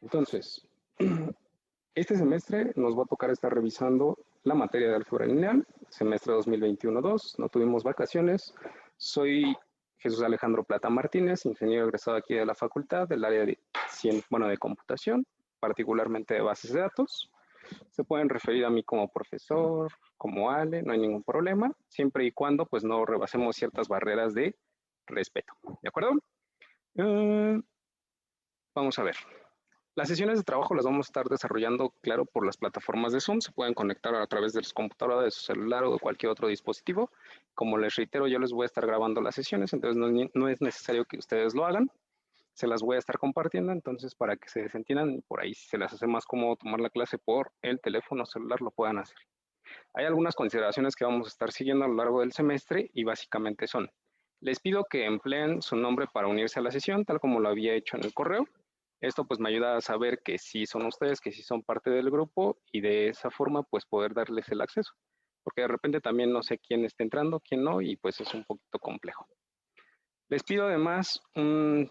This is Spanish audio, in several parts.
Entonces, este semestre nos va a tocar estar revisando la materia de álgebra lineal, semestre 2021-2, no tuvimos vacaciones. Soy Jesús Alejandro Plata Martínez, ingeniero egresado aquí de la facultad, del área de, de computación, particularmente de bases de datos. Se pueden referir a mí como profesor, como Ale, no hay ningún problema, siempre y cuando pues no rebasemos ciertas barreras de respeto, ¿de acuerdo? Vamos a ver. Las sesiones de trabajo las vamos a estar desarrollando, claro, por las plataformas de Zoom. Se pueden conectar a través de su computadora, de su celular o de cualquier otro dispositivo. Como les reitero, yo les voy a estar grabando las sesiones, entonces no es necesario que ustedes lo hagan. Se las voy a estar compartiendo, entonces para que se desentiendan y por ahí si se les hace más cómodo tomar la clase por el teléfono celular, lo puedan hacer. Hay algunas consideraciones que vamos a estar siguiendo a lo largo del semestre y básicamente son: les pido que empleen su nombre para unirse a la sesión, tal como lo había hecho en el correo. Esto pues me ayuda a saber que sí son ustedes, que sí son parte del grupo y de esa forma pues poder darles el acceso. Porque de repente también no sé quién está entrando, quién no, y pues es un poquito complejo. Les pido además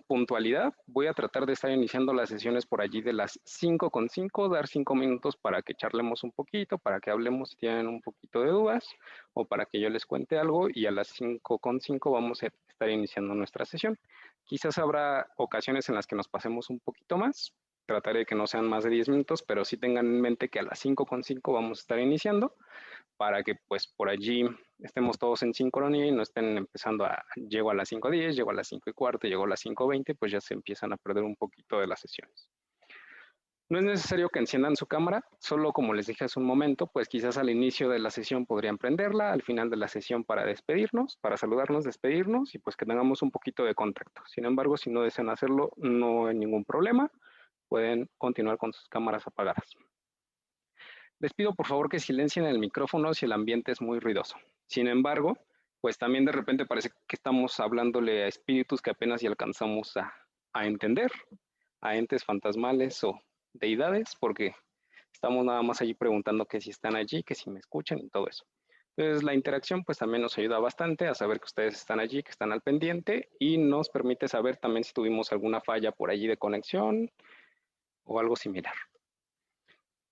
puntualidad. Voy a tratar de estar iniciando las sesiones por allí de las 5:05, dar 5 minutos para que charlemos un poquito, para que hablemos si tienen un poquito de dudas o para que yo les cuente algo y a las 5:05 vamos a estar iniciando nuestra sesión. Quizás habrá ocasiones en las que nos pasemos un poquito más. Trataré de que no sean más de 10 minutos, pero sí tengan en mente que a las 5:05 vamos a estar iniciando para que pues por allí estemos todos en sincronía y no estén empezando a, llego a las 5:10, llego a las 5:15, llego a las 5:20, pues ya se empiezan a perder un poquito de las sesiones. No es necesario que enciendan su cámara, solo como les dije hace un momento, pues quizás al inicio de la sesión podrían prenderla, al final de la sesión para despedirnos, para saludarnos, despedirnos y pues que tengamos un poquito de contacto. Sin embargo, si no desean hacerlo, no hay ningún problema, pueden continuar con sus cámaras apagadas. Les pido por favor que silencien el micrófono si el ambiente es muy ruidoso. Sin embargo, pues también de repente parece que estamos hablándole a espíritus que apenas si alcanzamos a entender, a entes fantasmales o deidades, porque estamos nada más allí preguntando que si están allí, que si me escuchan y todo eso. Entonces la interacción pues también nos ayuda bastante a saber que ustedes están allí, que están al pendiente y nos permite saber también si tuvimos alguna falla por allí de conexión o algo similar.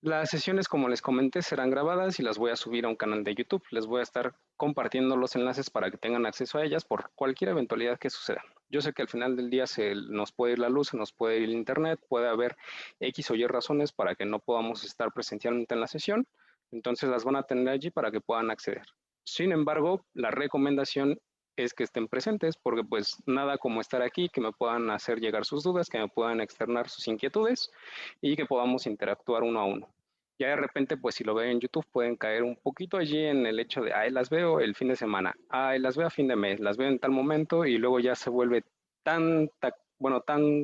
Las sesiones, como les comenté, serán grabadas y las voy a subir a un canal de YouTube. Les voy a estar compartiendo los enlaces para que tengan acceso a ellas por cualquier eventualidad que suceda. Yo sé que al final del día se nos puede ir la luz, se nos puede ir el internet, puede haber X o Y razones para que no podamos estar presencialmente en la sesión. Entonces las van a tener allí para que puedan acceder. Sin embargo, la recomendación es que estén presentes porque pues nada como estar aquí, que me puedan hacer llegar sus dudas, que me puedan externar sus inquietudes y que podamos interactuar uno a uno. Ya de repente, pues si lo ven en YouTube, pueden caer un poquito allí en el hecho de, ay, las veo el fin de semana, ay, las veo a fin de mes, las veo en tal momento y luego ya se vuelve tan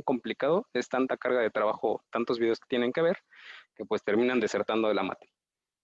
complicado, es tanta carga de trabajo, tantos videos que tienen que ver, que pues terminan desertando de la materia.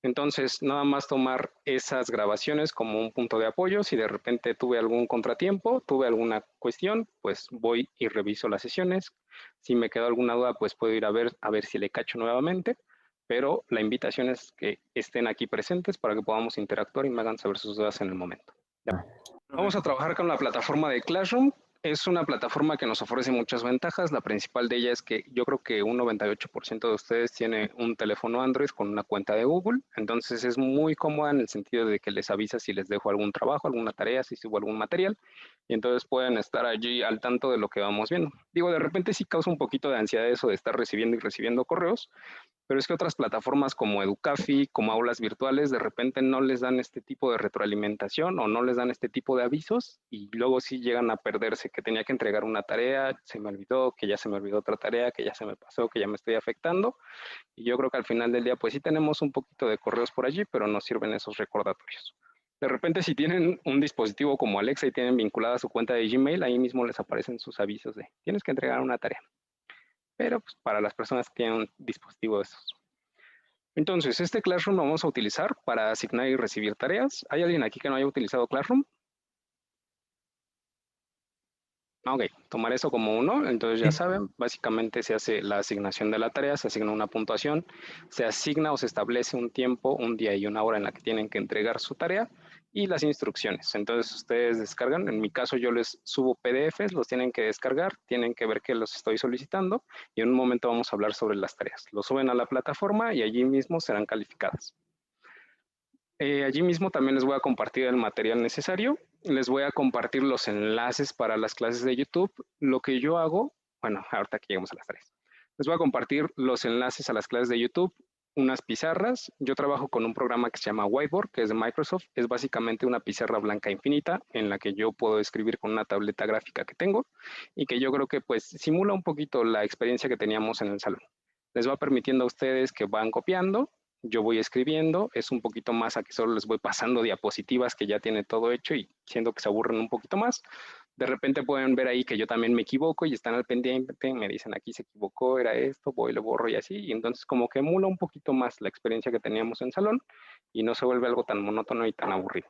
Entonces, nada más tomar esas grabaciones como un punto de apoyo. Si de repente tuve algún contratiempo, tuve alguna cuestión, pues voy y reviso las sesiones. Si me quedó alguna duda, pues puedo ir a ver si le cacho nuevamente. Pero la invitación es que estén aquí presentes para que podamos interactuar y me hagan saber sus dudas en el momento. Ya. Vamos a trabajar con la plataforma de Classroom. Es una plataforma que nos ofrece muchas ventajas. La principal de ellas es que yo creo que un 98% de ustedes tiene un teléfono Android con una cuenta de Google. Entonces es muy cómoda en el sentido de que les avisa si les dejo algún trabajo, alguna tarea, si subo algún material. Y entonces pueden estar allí al tanto de lo que vamos viendo. Digo, de repente sí causa un poquito de ansiedad eso de estar recibiendo y recibiendo correos, pero es que otras plataformas como Educafi, como aulas virtuales, de repente no les dan este tipo de retroalimentación o no les dan este tipo de avisos y luego sí llegan a perderse que tenía que entregar una tarea, se me olvidó, que ya se me olvidó otra tarea, que ya se me pasó, que ya me estoy afectando. Y yo creo que al final del día pues sí tenemos un poquito de correos por allí, pero nos sirven esos recordatorios. De repente si tienen un dispositivo como Alexa y tienen vinculada su cuenta de Gmail, ahí mismo les aparecen sus avisos de tienes que entregar una tarea. Pero pues, para las personas que tienen un dispositivo de esos. Entonces, este Classroom lo vamos a utilizar para asignar y recibir tareas. ¿Hay alguien aquí que no haya utilizado Classroom? Ok, tomar eso como uno, entonces ya saben, básicamente se hace la asignación de la tarea, se asigna una puntuación, se asigna o se establece un tiempo, un día y una hora en la que tienen que entregar su tarea y las instrucciones. Entonces ustedes descargan, en mi caso yo les subo PDFs, los tienen que descargar, tienen que ver que los estoy solicitando y en un momento vamos a hablar sobre las tareas. Lo suben a la plataforma y allí mismo serán calificadas. Allí mismo también les voy a compartir el material necesario, les voy a compartir los enlaces para las clases de YouTube. Lo que yo hago, bueno, ahorita que llegamos a las tareas, les voy a compartir los enlaces a las clases de YouTube, unas pizarras. Yo trabajo con un programa que se llama Whiteboard, que es de Microsoft. Es básicamente una pizarra blanca infinita en la que yo puedo escribir con una tableta gráfica que tengo y que yo creo que pues simula un poquito la experiencia que teníamos en el salón. Les va permitiendo a ustedes que van copiando, yo voy escribiendo, es un poquito más a que solo les voy pasando diapositivas que ya tiene todo hecho y siento que se aburren un poquito más. De repente pueden ver ahí que yo también me equivoco y están al pendiente, me dicen aquí se equivocó, era esto, voy, lo borro y así, y entonces como que emula un poquito más la experiencia que teníamos en salón y no se vuelve algo tan monótono y tan aburrido.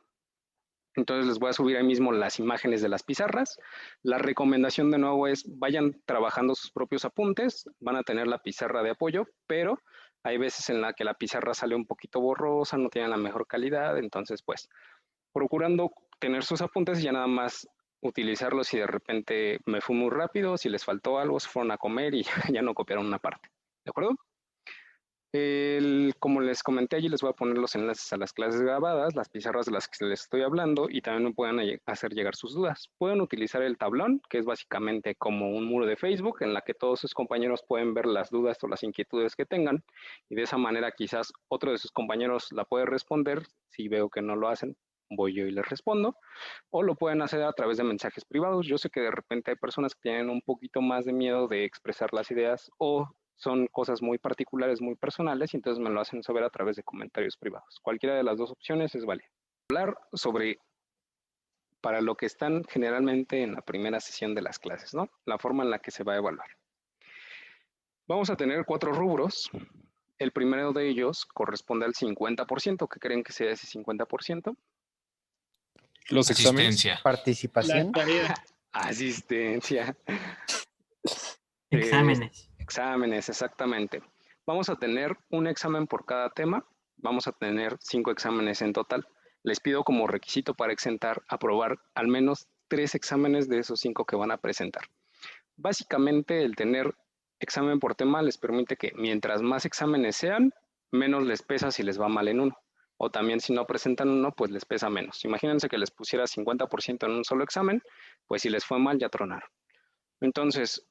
Entonces les voy a subir ahí mismo las imágenes de las pizarras. La recomendación de nuevo es vayan trabajando sus propios apuntes, van a tener la pizarra de apoyo, pero hay veces en la que la pizarra sale un poquito borrosa, no tiene la mejor calidad, entonces pues procurando tener sus apuntes y ya nada más utilizarlos si de repente me fui muy rápido, si les faltó algo, se fueron a comer y ya no copiaron una parte. ¿De acuerdo? Como les comenté allí, les voy a poner los enlaces a las clases grabadas, las pizarras de las que les estoy hablando y también me pueden hacer llegar sus dudas. Pueden utilizar el tablón, que es básicamente como un muro de Facebook en la que todos sus compañeros pueden ver las dudas o las inquietudes que tengan y de esa manera quizás otro de sus compañeros la puede responder. Si veo que no lo hacen, voy yo y les respondo, o lo pueden hacer a través de mensajes privados. Yo sé que de repente hay personas que tienen un poquito más de miedo de expresar las ideas o son cosas muy particulares, muy personales, y entonces me lo hacen saber a través de comentarios privados. Cualquiera de las dos opciones es válida. Hablar sobre para lo que están generalmente en la primera sesión de las clases, ¿no? La forma en la que se va a evaluar. Vamos a tener 4 rubros. El primero de ellos corresponde al 50%. ¿Qué creen que sea ese 50%? Los exámenes. Asistencia. Participación. Asistencia. Exámenes. Exámenes, exactamente. Vamos a tener un examen por cada tema. Vamos a tener 5 exámenes en total. Les pido como requisito para exentar aprobar al menos 3 exámenes de esos 5 que van a presentar. Básicamente, el tener examen por tema les permite que mientras más exámenes sean, menos les pesa si les va mal en uno. O también si no presentan uno, pues les pesa menos. Imagínense que les pusiera 50% en un solo examen, pues si les fue mal ya tronaron. Entonces,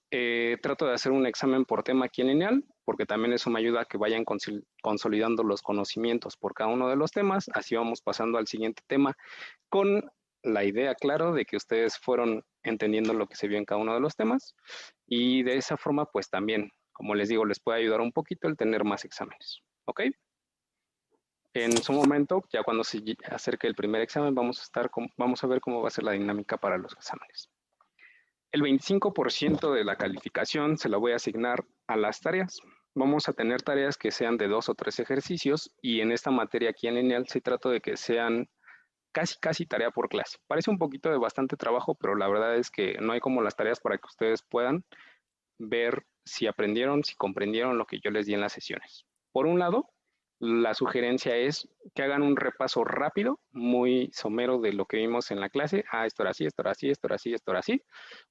trato de hacer un examen por tema aquí en Lineal, porque también eso me ayuda a que vayan consolidando los conocimientos por cada uno de los temas. Así vamos pasando al siguiente tema con la idea, claro, de que ustedes fueron entendiendo lo que se vio en cada uno de los temas. Y de esa forma, pues también, como les digo, les puede ayudar un poquito el tener más exámenes. ¿Ok? En su momento, ya cuando se acerque el primer examen, vamos a ver cómo va a ser la dinámica para los exámenes. El 25% de la calificación se la voy a asignar a las tareas. Vamos a tener tareas que sean de 2 o 3 ejercicios y en esta materia aquí en Lineal se trata de que sean casi tarea por clase. Parece un poquito de bastante trabajo, pero la verdad es que no hay como las tareas para que ustedes puedan ver si aprendieron, si comprendieron lo que yo les di en las sesiones. Por un lado, la sugerencia es que hagan un repaso rápido, muy somero de lo que vimos en la clase. Esto era así, esto era así, esto era así, esto era así.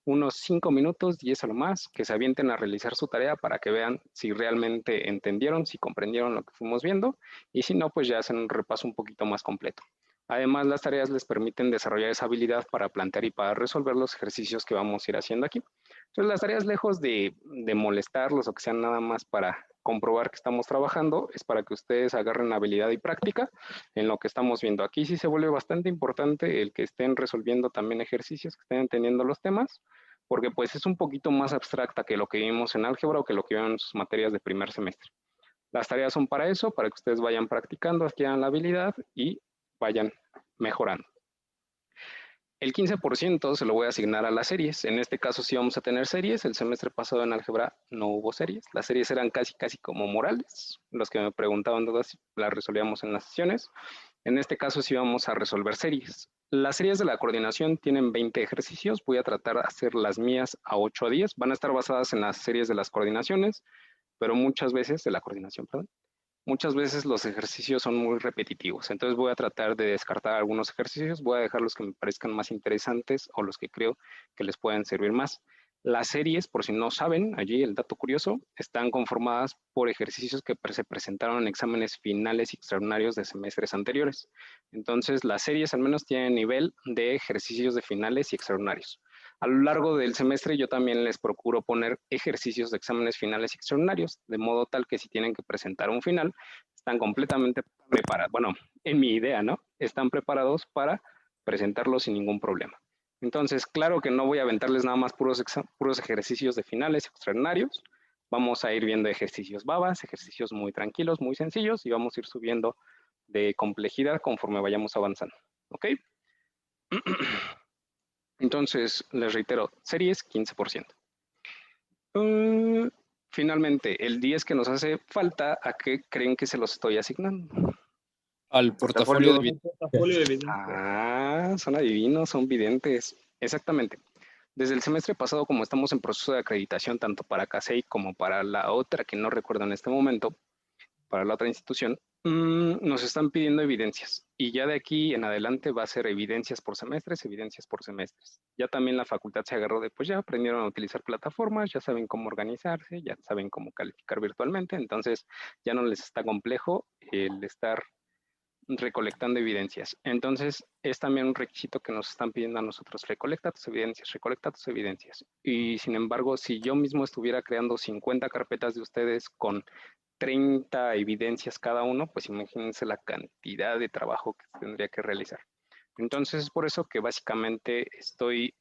Unos 5 minutos, 10 a lo más, que se avienten a realizar su tarea para que vean si realmente entendieron, si comprendieron lo que fuimos viendo. Y si no, pues ya hacen un repaso un poquito más completo. Además, las tareas les permiten desarrollar esa habilidad para plantear y para resolver los ejercicios que vamos a ir haciendo aquí. Entonces, las tareas, lejos de molestarlos o que sean nada más para comprobar que estamos trabajando, es para que ustedes agarren habilidad y práctica en lo que estamos viendo. Aquí sí se vuelve bastante importante el que estén resolviendo también ejercicios, que estén entendiendo los temas, porque pues es un poquito más abstracta que lo que vimos en álgebra o que lo que vieron en sus materias de primer semestre. Las tareas son para eso, para que ustedes vayan practicando, adquieran la habilidad y vayan mejorando. El 15% se lo voy a asignar a las series. En este caso sí vamos a tener series. El semestre pasado en álgebra no hubo series. Las series eran casi como morales. Los que me preguntaban dudas las resolvíamos en las sesiones. En este caso sí vamos a resolver series. Las series de la coordinación tienen 20 ejercicios. Voy a tratar de hacer las mías a 8 a 10. Van a estar basadas en las series de las coordinaciones, pero muchas veces, de la coordinación, perdón. muchas veces los ejercicios son muy repetitivos, entonces voy a tratar de descartar algunos ejercicios, voy a dejar los que me parezcan más interesantes o los que creo que les pueden servir más. Las series, por si no saben, allí el dato curioso, están conformadas por ejercicios que se presentaron en exámenes finales y extraordinarios de semestres anteriores. Entonces, las series al menos tienen nivel de ejercicios de finales y extraordinarios. A lo largo del semestre yo también les procuro poner ejercicios de exámenes finales y extraordinarios, de modo tal que si tienen que presentar un final, están completamente preparados, bueno, en mi idea, ¿no? Están preparados para presentarlo sin ningún problema. Entonces, claro que no voy a aventarles nada más puros ejercicios de finales extraordinarios. Vamos a ir viendo ejercicios babas, ejercicios muy tranquilos, muy sencillos, y vamos a ir subiendo de complejidad conforme vayamos avanzando. ¿Ok? Entonces, les reitero, series 15%. Finalmente, el 10 que nos hace falta, ¿a qué creen que se los estoy asignando? Al portafolio de son adivinos, son videntes. Exactamente. Desde el semestre pasado, como estamos en proceso de acreditación tanto para CASEI como para la otra, que no recuerdo en este momento, para la otra institución, nos están pidiendo evidencias. Y ya de aquí en adelante va a ser evidencias por semestres, evidencias por semestres. Ya también la facultad se agarró de, pues ya aprendieron a utilizar plataformas, ya saben cómo organizarse, ya saben cómo calificar virtualmente, entonces ya no les está complejo el estar recolectando evidencias. Entonces, es también un requisito que nos están pidiendo a nosotros, recolecta tus evidencias, recolecta tus evidencias. Y sin embargo, si yo mismo estuviera creando 50 carpetas de ustedes con 30 evidencias cada uno, pues imagínense la cantidad de trabajo que tendría que realizar. Entonces, es por eso que básicamente estoy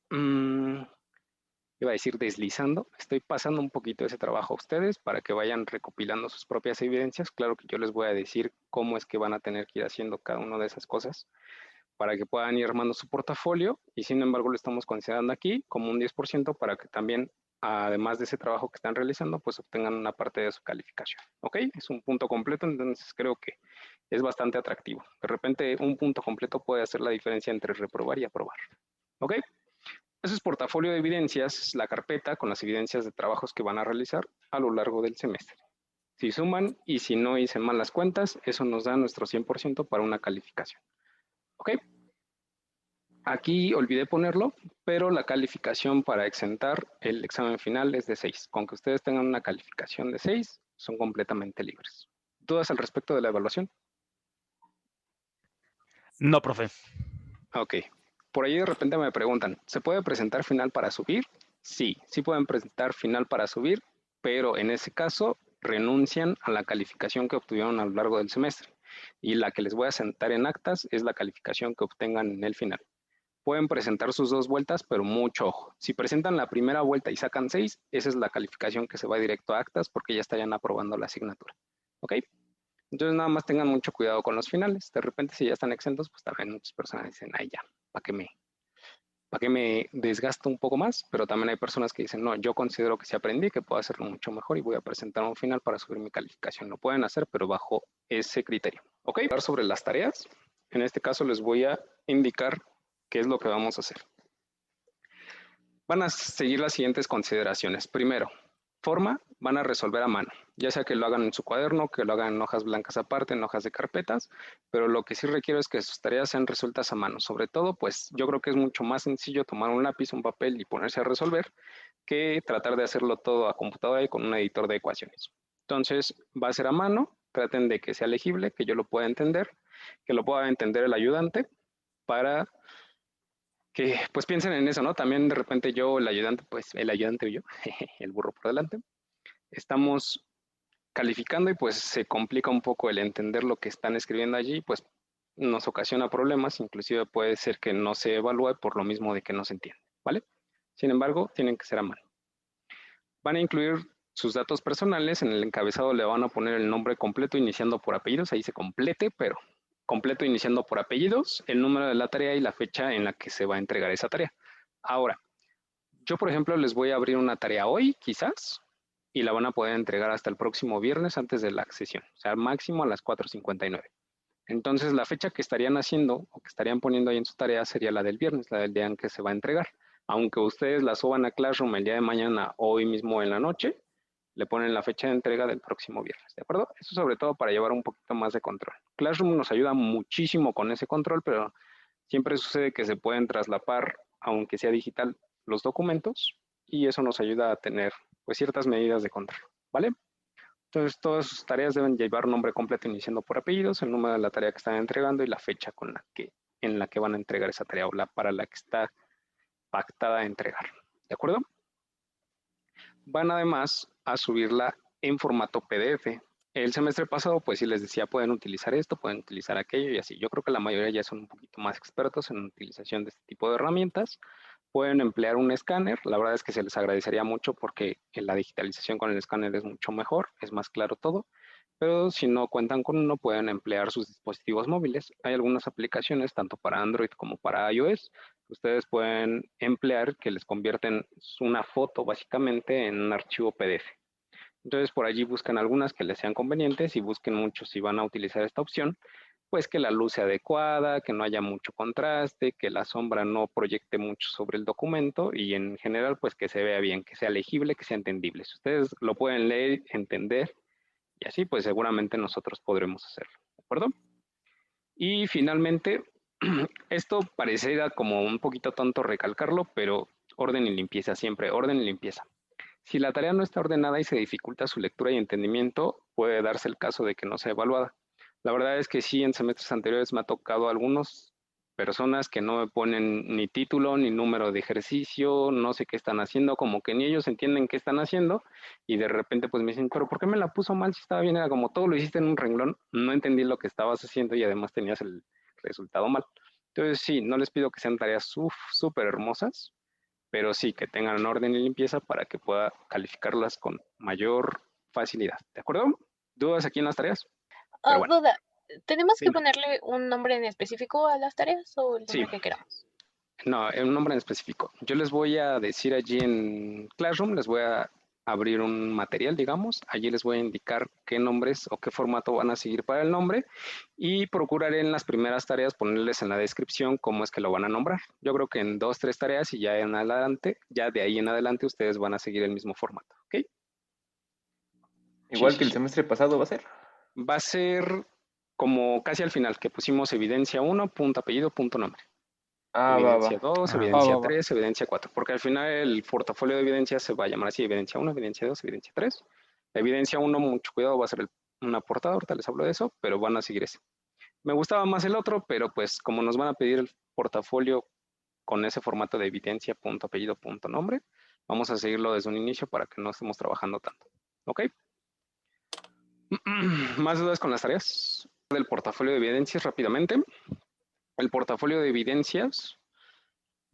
iba a decir deslizando, estoy pasando un poquito ese trabajo a ustedes para que vayan recopilando sus propias evidencias. Claro que yo les voy a decir cómo es que van a tener que ir haciendo cada una de esas cosas para que puedan ir armando su portafolio y sin embargo lo estamos considerando aquí como un 10% para que también, además de ese trabajo que están realizando, pues obtengan una parte de su calificación. ¿Ok? Es un punto completo, entonces creo que es bastante atractivo. De repente un punto completo puede hacer la diferencia entre reprobar y aprobar. ¿Ok? Ese es portafolio de evidencias, es la carpeta con las evidencias de trabajos que van a realizar a lo largo del semestre. Si suman y si no hice mal las cuentas, eso nos da nuestro 100% para una calificación. ¿Ok? Aquí olvidé ponerlo, pero la calificación para exentar el examen final es de 6. Con que ustedes tengan una calificación de 6, son completamente libres. ¿Dudas al respecto de la evaluación? No, profe. Ok. Por ahí de repente me preguntan, ¿se puede presentar final para subir? Sí, sí pueden presentar final para subir, pero en ese caso renuncian a la calificación que obtuvieron a lo largo del semestre. Y la que les voy a sentar en actas es la calificación que obtengan en el final. Pueden presentar sus dos vueltas, pero mucho ojo. Si presentan la primera vuelta y sacan 6, esa es la calificación que se va directo a actas porque ya estarían aprobando la asignatura. ¿Ok? Entonces nada más tengan mucho cuidado con los finales. De repente si ya están exentos, pues también muchas personas dicen, ay ya, ¿para qué me desgasto un poco más? Pero también hay personas que dicen, no, yo considero que sí aprendí, que puedo hacerlo mucho mejor y voy a presentar un final para subir mi calificación. Lo pueden hacer, pero bajo ese criterio. ¿Ok? Hablar sobre las tareas. En este caso les voy a indicar qué es lo que vamos a hacer. Van a seguir las siguientes consideraciones. Primero, forma, van a resolver a mano, ya sea que lo hagan en su cuaderno, que lo hagan en hojas blancas aparte, en hojas de carpetas, pero lo que sí requiero es que sus tareas sean resueltas a mano. Sobre todo, pues yo creo que es mucho más sencillo tomar un lápiz, un papel y ponerse a resolver que tratar de hacerlo todo a computadora y con un editor de ecuaciones. Entonces, va a ser a mano, traten de que sea legible, que yo lo pueda entender, que lo pueda entender el ayudante para que pues piensen en eso, ¿no? También de repente yo, el ayudante, pues el ayudante y yo, el burro por delante, estamos calificando y pues se complica un poco el entender lo que están escribiendo allí, pues nos ocasiona problemas, inclusive puede ser que no se evalúe por lo mismo de que no se entiende, ¿vale? Sin embargo, tienen que ser a mano. Van a incluir sus datos personales, en el encabezado le van a poner el nombre completo iniciando por apellidos, ahí se complete, pero completo iniciando por apellidos, el número de la tarea y la fecha en la que se va a entregar esa tarea. Ahora, yo por ejemplo les voy a abrir una tarea hoy, quizás, y la van a poder entregar hasta el próximo viernes antes de la sesión, o sea, máximo a las 4:59. Entonces, la fecha que estarían haciendo o que estarían poniendo ahí en su tarea sería la del viernes, la del día en que se va a entregar. Aunque ustedes la suban a Classroom el día de mañana, hoy mismo en la noche, le ponen la fecha de entrega del próximo viernes, ¿de acuerdo? Eso sobre todo para llevar un poquito más de control. Classroom nos ayuda muchísimo con ese control, pero siempre sucede que se pueden traslapar, aunque sea digital, los documentos, y eso nos ayuda a tener pues ciertas medidas de control, ¿vale? Entonces, todas sus tareas deben llevar nombre completo iniciando por apellidos, el número de la tarea que están entregando y la fecha en la que van a entregar esa tarea o para la que está pactada a entregar. ¿De acuerdo? Van además a subirla en formato PDF. El semestre pasado, pues sí les decía, pueden utilizar esto, pueden utilizar aquello y así. Yo creo que la mayoría ya son un poquito más expertos en utilización de este tipo de herramientas. Pueden emplear un escáner, la verdad es que se les agradecería mucho porque la digitalización con el escáner es mucho mejor, es más claro todo, pero si no cuentan con uno pueden emplear sus dispositivos móviles. Hay algunas aplicaciones, tanto para Android como para iOS, que ustedes pueden emplear que les convierten una foto básicamente en un archivo PDF. Entonces por allí buscan algunas que les sean convenientes y busquen mucho si van a utilizar esta opción, pues que la luz sea adecuada, que no haya mucho contraste, que la sombra no proyecte mucho sobre el documento y en general pues que se vea bien, que sea legible, que sea entendible. Si ustedes lo pueden leer, entender y así pues seguramente nosotros podremos hacerlo, ¿de acuerdo? Y finalmente, esto pareciera como un poquito tonto recalcarlo, pero orden y limpieza siempre, orden y limpieza. Si la tarea no está ordenada y se dificulta su lectura y entendimiento, puede darse el caso de que no sea evaluada. La verdad es que sí, en semestres anteriores me ha tocado algunas personas que no me ponen ni título ni número de ejercicio, no sé qué están haciendo, como que ni ellos entienden qué están haciendo y de repente pues me dicen, pero ¿por qué me la puso mal si estaba bien? Era como todo lo hiciste en un renglón, no entendí lo que estabas haciendo y además tenías el resultado mal. Entonces sí, no les pido que sean tareas súper hermosas, pero sí que tengan orden y limpieza para que pueda calificarlas con mayor facilidad. ¿De acuerdo? ¿Dudas aquí en las tareas? Pero bueno, Duda, ¿tenemos que dime. ponerle un nombre en específico a las tareas o el Sí, nombre que queramos? no, un nombre en específico. Yo les voy a decir allí en Classroom, les voy a abrir un material, digamos. Allí les voy a indicar qué nombres o qué formato van a seguir para el nombre y procuraré en las primeras tareas ponerles en la descripción cómo es que lo van a nombrar. Yo creo que en 2, 3 tareas y ya en adelante, ya de ahí en adelante ustedes van a seguir el mismo formato, ¿ok? Igual que el Sí. semestre pasado va a ser. Va a ser como casi al final, que pusimos evidencia 1, punto apellido, punto nombre. Ah, va. Evidencia 2, Ajá. evidencia Va. 3, evidencia 4, porque al final el portafolio de evidencias se va a llamar así, evidencia 1, evidencia 2, evidencia 3. La evidencia 1, mucho cuidado, va a ser una portada, ahorita les hablo de eso, pero van a seguir ese. Me gustaba más el otro, pero pues como nos van a pedir el portafolio con ese formato de evidencia, punto apellido, punto nombre, vamos a seguirlo desde un inicio para que no estemos trabajando tanto. ¿Ok? ¿Más dudas con las tareas? Del portafolio de evidencias rápidamente. El portafolio de evidencias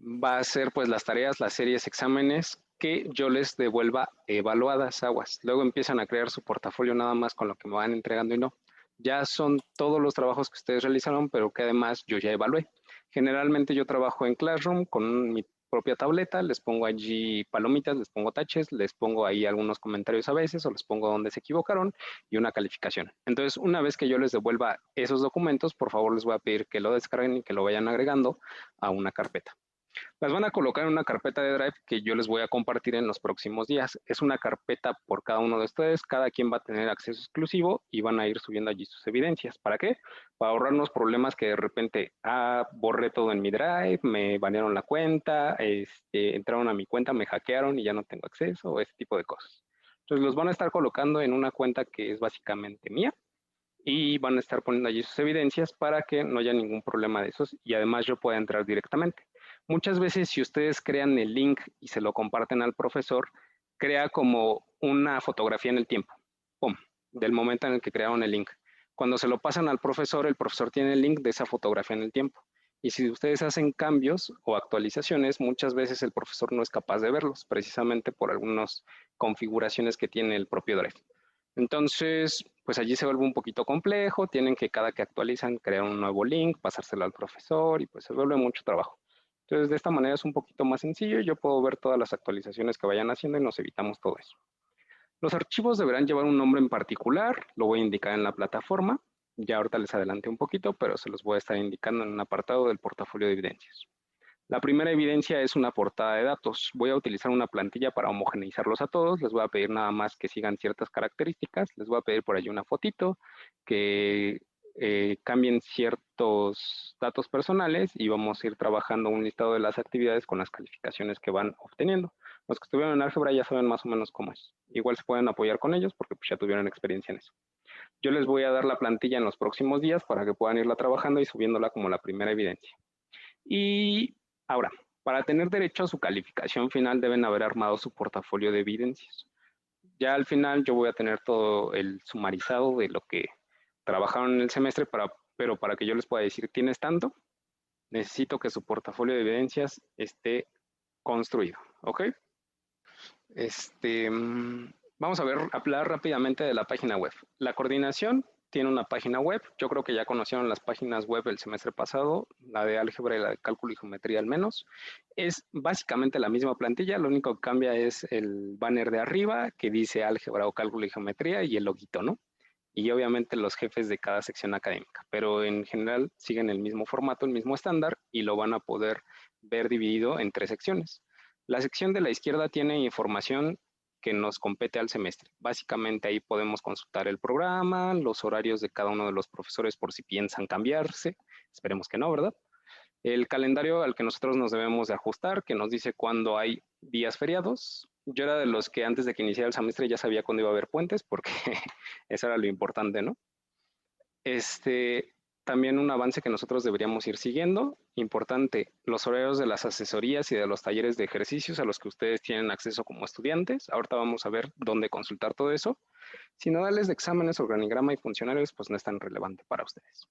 va a ser pues las tareas, las series, exámenes que yo les devuelva evaluadas aguas. Luego empiezan a crear su portafolio nada más con lo que me van entregando y no. Ya son todos los trabajos que ustedes realizaron, pero que además yo ya evalué. Generalmente yo trabajo en Classroom con mi propia tableta, les pongo allí palomitas, les pongo taches, les pongo ahí algunos comentarios a veces o les pongo donde se equivocaron y una calificación. Entonces, una vez que yo les devuelva esos documentos, por favor les voy a pedir que lo descarguen y que lo vayan agregando a una carpeta. Las van a colocar en una carpeta de Drive que yo les voy a compartir en los próximos días. Es una carpeta por cada uno de ustedes, cada quien va a tener acceso exclusivo y van a ir subiendo allí sus evidencias. ¿Para qué? Para ahorrarnos problemas que de repente, borré todo en mi Drive, me banearon la cuenta, entraron a mi cuenta, me hackearon y ya no tengo acceso, o ese tipo de cosas. Entonces los van a estar colocando en una cuenta que es básicamente mía y van a estar poniendo allí sus evidencias para que no haya ningún problema de esos y además yo pueda entrar directamente. Muchas veces si ustedes crean el link y se lo comparten al profesor, crea como una fotografía en el tiempo, ¡pum!, del momento en el que crearon el link. Cuando se lo pasan al profesor, el profesor tiene el link de esa fotografía en el tiempo. Y si ustedes hacen cambios o actualizaciones, muchas veces el profesor no es capaz de verlos, precisamente por algunas configuraciones que tiene el propio Drive. Entonces, pues allí se vuelve un poquito complejo, tienen que cada que actualizan crear un nuevo link, pasárselo al profesor y pues se vuelve mucho trabajo. Entonces, de esta manera es un poquito más sencillo y yo puedo ver todas las actualizaciones que vayan haciendo y nos evitamos todo eso. Los archivos deberán llevar un nombre en particular, lo voy a indicar en la plataforma, ya ahorita les adelanté un poquito, pero se los voy a estar indicando en un apartado del portafolio de evidencias. La primera evidencia es una portada de datos. Voy a utilizar una plantilla para homogeneizarlos a todos. Les voy a pedir nada más que sigan ciertas características. Les voy a pedir por allí una fotito, que cambien ciertos datos personales y vamos a ir trabajando un listado de las actividades con las calificaciones que van obteniendo. Los que estuvieron en álgebra ya saben más o menos cómo es. Igual se pueden apoyar con ellos porque pues, ya tuvieron experiencia en eso. Yo les voy a dar la plantilla en los próximos días para que puedan irla trabajando y subiéndola como la primera evidencia. Y ahora, para tener derecho a su calificación final deben haber armado su portafolio de evidencias. Ya al final yo voy a tener todo el sumarizado de lo que trabajaron en el semestre, pero para que yo les pueda decir, ¿tienes tanto? Necesito que su portafolio de evidencias esté construido, ¿ok? Vamos a hablar rápidamente de la página web. La coordinación tiene una página web. Yo creo que ya conocieron las páginas web el semestre pasado, la de álgebra y la de cálculo y geometría al menos. Es básicamente la misma plantilla, lo único que cambia es el banner de arriba que dice álgebra o cálculo y geometría y el loguito, ¿no? Y obviamente los jefes de cada sección académica, pero en general siguen el mismo formato, el mismo estándar y lo van a poder ver dividido en 3 secciones. La sección de la izquierda tiene información que nos compete al semestre. Básicamente ahí podemos consultar el programa, los horarios de cada uno de los profesores por si piensan cambiarse. Esperemos que no, ¿verdad? El calendario al que nosotros nos debemos de ajustar, que nos dice cuándo hay días feriados. Yo era de los que antes de que iniciara el semestre ya sabía cuándo iba a haber puentes, porque eso era lo importante, ¿no? También un avance que nosotros deberíamos ir siguiendo. Importante, los horarios de las asesorías y de los talleres de ejercicios a los que ustedes tienen acceso como estudiantes. Ahorita vamos a ver dónde consultar todo eso. Sinodales de exámenes, organigrama y funcionarios, pues no es tan relevante para ustedes.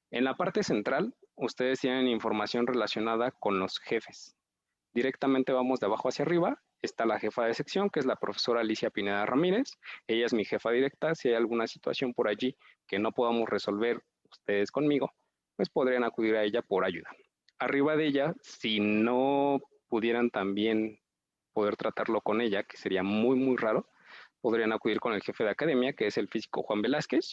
En la parte central, ustedes tienen información relacionada con los jefes. Directamente vamos de abajo hacia arriba. Está la jefa de sección, que es la profesora Alicia Pineda Ramírez. Ella es mi jefa directa. Si hay alguna situación por allí que no podamos resolver ustedes conmigo, pues podrían acudir a ella por ayuda. Arriba de ella, si no pudieran también poder tratarlo con ella, que sería muy, muy raro, podrían acudir con el jefe de academia, que es el físico Juan Velázquez.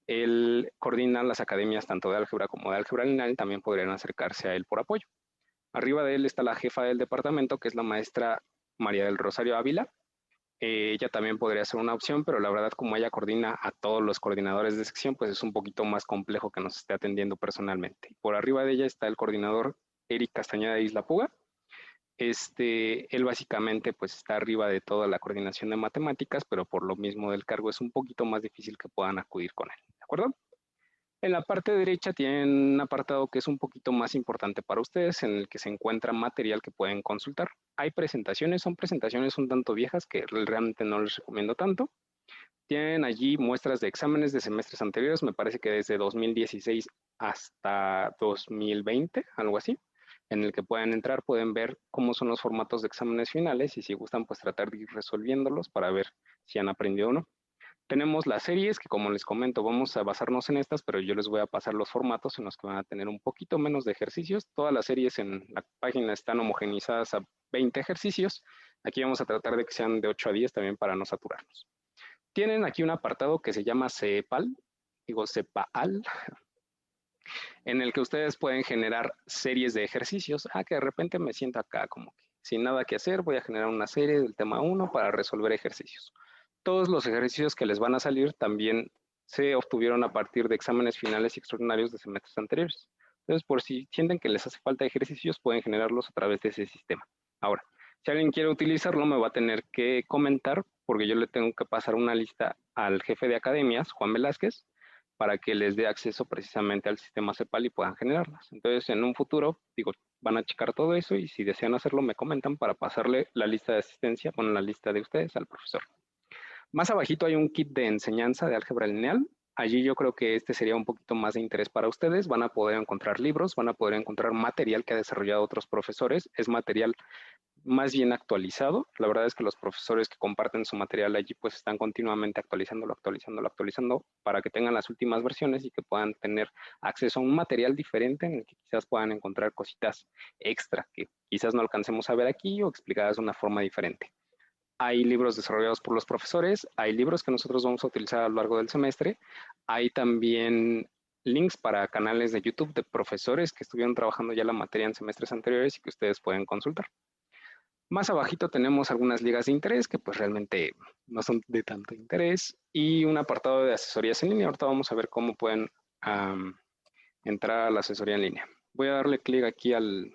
Él coordina las academias tanto de álgebra como de álgebra lineal y también podrían acercarse a él por apoyo. Arriba de él está la jefa del departamento, que es la maestra María del Rosario Ávila. Ella también podría ser una opción, pero la verdad, como ella coordina a todos los coordinadores de sección, pues es un poquito más complejo que nos esté atendiendo personalmente. Por arriba de ella está el coordinador Eric Castañeda de Isla Puga. Él básicamente pues está arriba de toda la coordinación de matemáticas, pero por lo mismo del cargo es un poquito más difícil que puedan acudir con él, ¿de acuerdo? En la parte derecha tienen un apartado que es un poquito más importante para ustedes, en el que se encuentra material que pueden consultar. Hay presentaciones, son presentaciones un tanto viejas que realmente no les recomiendo tanto. Tienen allí muestras de exámenes de semestres anteriores, me parece que desde 2016 hasta 2020, algo así, en el que pueden entrar, pueden ver cómo son los formatos de exámenes finales y si gustan pues tratar de ir resolviéndolos para ver si han aprendido o no. Tenemos las series que, como les comento, vamos a basarnos en estas, pero yo les voy a pasar los formatos en los que van a tener un poquito menos de ejercicios. Todas las series en la página están homogenizadas a 20 ejercicios. Aquí vamos a tratar de que sean de 8 a 10 también para no saturarnos. Tienen aquí un apartado que se llama CEPAL, en el que ustedes pueden generar series de ejercicios. Que de repente me siento acá como que sin nada que hacer, voy a generar una serie del tema 1 para resolver ejercicios. Todos los ejercicios que les van a salir también se obtuvieron a partir de exámenes finales y extraordinarios de semestres anteriores. Entonces, por si sienten que les hace falta ejercicios, pueden generarlos a través de ese sistema. Ahora, si alguien quiere utilizarlo, me va a tener que comentar, porque yo le tengo que pasar una lista al jefe de academias, Juan Velázquez, para que les dé acceso precisamente al sistema CEPAL y puedan generarlas. Entonces, en un futuro, van a checar todo eso y si desean hacerlo, me comentan para pasarle la lista de asistencia, bueno, la lista de ustedes al profesor. Más abajito hay un kit de enseñanza de álgebra lineal. Allí yo creo que este sería un poquito más de interés para ustedes. Van a poder encontrar libros, van a poder encontrar material que ha desarrollado otros profesores. Es material más bien actualizado. La verdad es que los profesores que comparten su material allí pues están continuamente actualizándolo para que tengan las últimas versiones y que puedan tener acceso a un material diferente en el que quizás puedan encontrar cositas extra que quizás no alcancemos a ver aquí o explicadas de una forma diferente. Hay libros desarrollados por los profesores, hay libros que nosotros vamos a utilizar a lo largo del semestre, hay también links para canales de YouTube de profesores que estuvieron trabajando ya la materia en semestres anteriores y que ustedes pueden consultar. Más abajito tenemos algunas ligas de interés que pues realmente no son de tanto interés y un apartado de asesorías en línea. Ahorita vamos a ver cómo pueden entrar a la asesoría en línea. Voy a darle clic aquí al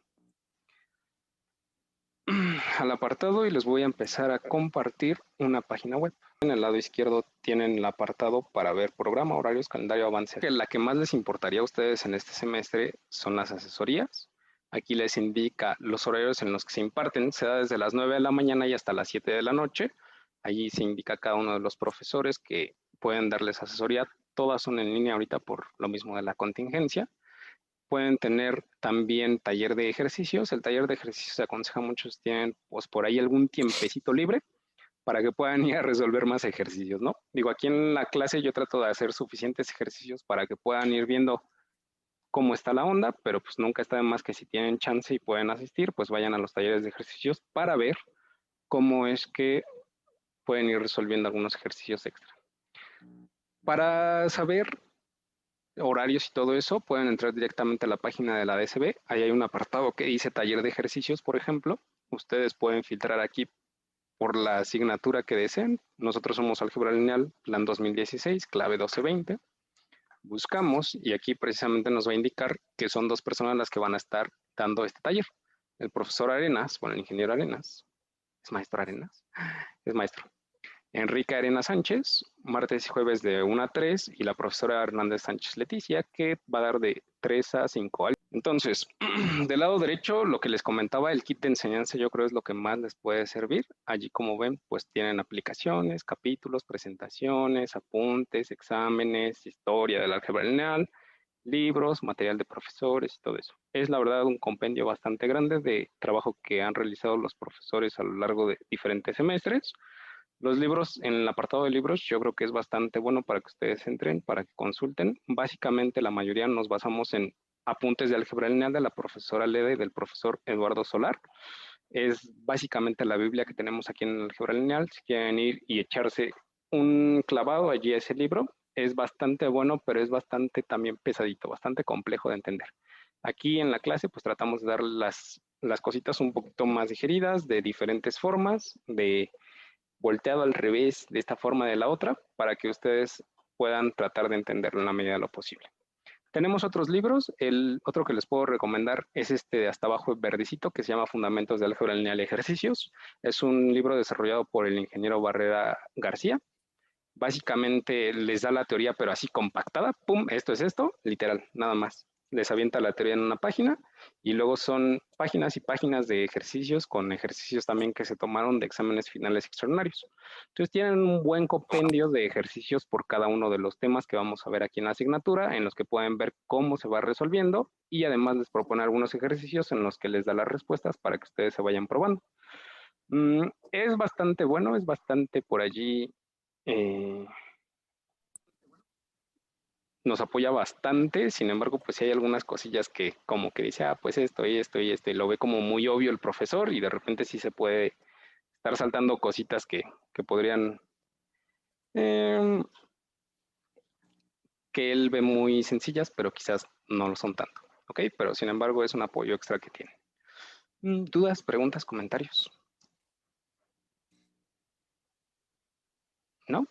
apartado y les voy a empezar a compartir una página web. En el lado izquierdo tienen el apartado para ver programa, horarios, calendario, avance. La que más les importaría a ustedes en este semestre son las asesorías. Aquí les indica los horarios en los que se imparten. Se da desde las 9 de la mañana y hasta las 7 de la noche. Allí se indica cada uno de los profesores que pueden darles asesoría. Todas son en línea ahorita por lo mismo de la contingencia. Pueden tener también taller de ejercicios. El taller de ejercicios se aconseja muchos tienen pues por ahí algún tiempecito libre para que puedan ir a resolver más ejercicios, ¿no? Digo, aquí en la clase yo trato de hacer suficientes ejercicios para que puedan ir viendo cómo está la onda, pero pues nunca está de más que si tienen chance y pueden asistir, pues vayan a los talleres de ejercicios para ver cómo es que pueden ir resolviendo algunos ejercicios extra. Para saber horarios y todo eso, pueden entrar directamente a la página de la DSB. Ahí hay un apartado que dice taller de ejercicios, por ejemplo. Ustedes pueden filtrar aquí por la asignatura que deseen. Nosotros somos álgebra lineal, plan 2016, clave 1220. Buscamos y aquí precisamente nos va a indicar que son dos personas las que van a estar dando este taller. El profesor Arenas, bueno, el ingeniero Arenas, ¿es maestro Arenas? Es maestro. Enrique Arenas Sánchez, martes y jueves de 1 a 3, y la profesora Hernández Sánchez Leticia, que va a dar de 3 a 5 años. Entonces, del lado derecho, lo que les comentaba, el kit de enseñanza yo creo es lo que más les puede servir. Allí, como ven, pues tienen aplicaciones, capítulos, presentaciones, apuntes, exámenes, historia del álgebra lineal, libros, material de profesores y todo eso. Es la verdad un compendio bastante grande de trabajo que han realizado los profesores a lo largo de diferentes semestres. Los libros, en el apartado de libros, yo creo que es bastante bueno para que ustedes entren, para que consulten. Básicamente la mayoría nos basamos en apuntes de álgebra lineal de la profesora Leda y del profesor Eduardo Solar. Es básicamente la Biblia que tenemos aquí en el álgebra lineal. Si quieren ir y echarse un clavado allí a ese libro, es bastante bueno, pero es bastante también pesadito, bastante complejo de entender. Aquí en la clase pues tratamos de dar las cositas un poquito más digeridas, de diferentes formas, de volteado al revés de esta forma de la otra, para que ustedes puedan tratar de entenderlo en la medida de lo posible. Tenemos otros libros. El otro que les puedo recomendar es este de hasta abajo verdecito, que se llama Fundamentos de Álgebra Lineal y Ejercicios. Es un libro desarrollado por el ingeniero Barrera García. Básicamente les da la teoría, pero así compactada. ¡Pum! Esto es esto, literal, nada más. Les avienta la teoría en una página y luego son páginas y páginas de ejercicios con ejercicios también que se tomaron de exámenes finales extraordinarios. Entonces tienen un buen compendio de ejercicios por cada uno de los temas que vamos a ver aquí en la asignatura, en los que pueden ver cómo se va resolviendo y además les propone algunos ejercicios en los que les da las respuestas para que ustedes se vayan probando. Es bastante bueno, es bastante por allí. Nos apoya bastante, sin embargo, pues sí hay algunas cosillas que como que dice, pues esto y esto y esto, y lo ve como muy obvio el profesor y de repente sí se puede estar saltando cositas que podrían, que él ve muy sencillas, pero quizás no lo son tanto, ¿ok? Pero sin embargo es un apoyo extra que tiene. ¿Dudas, preguntas, comentarios? ¿No?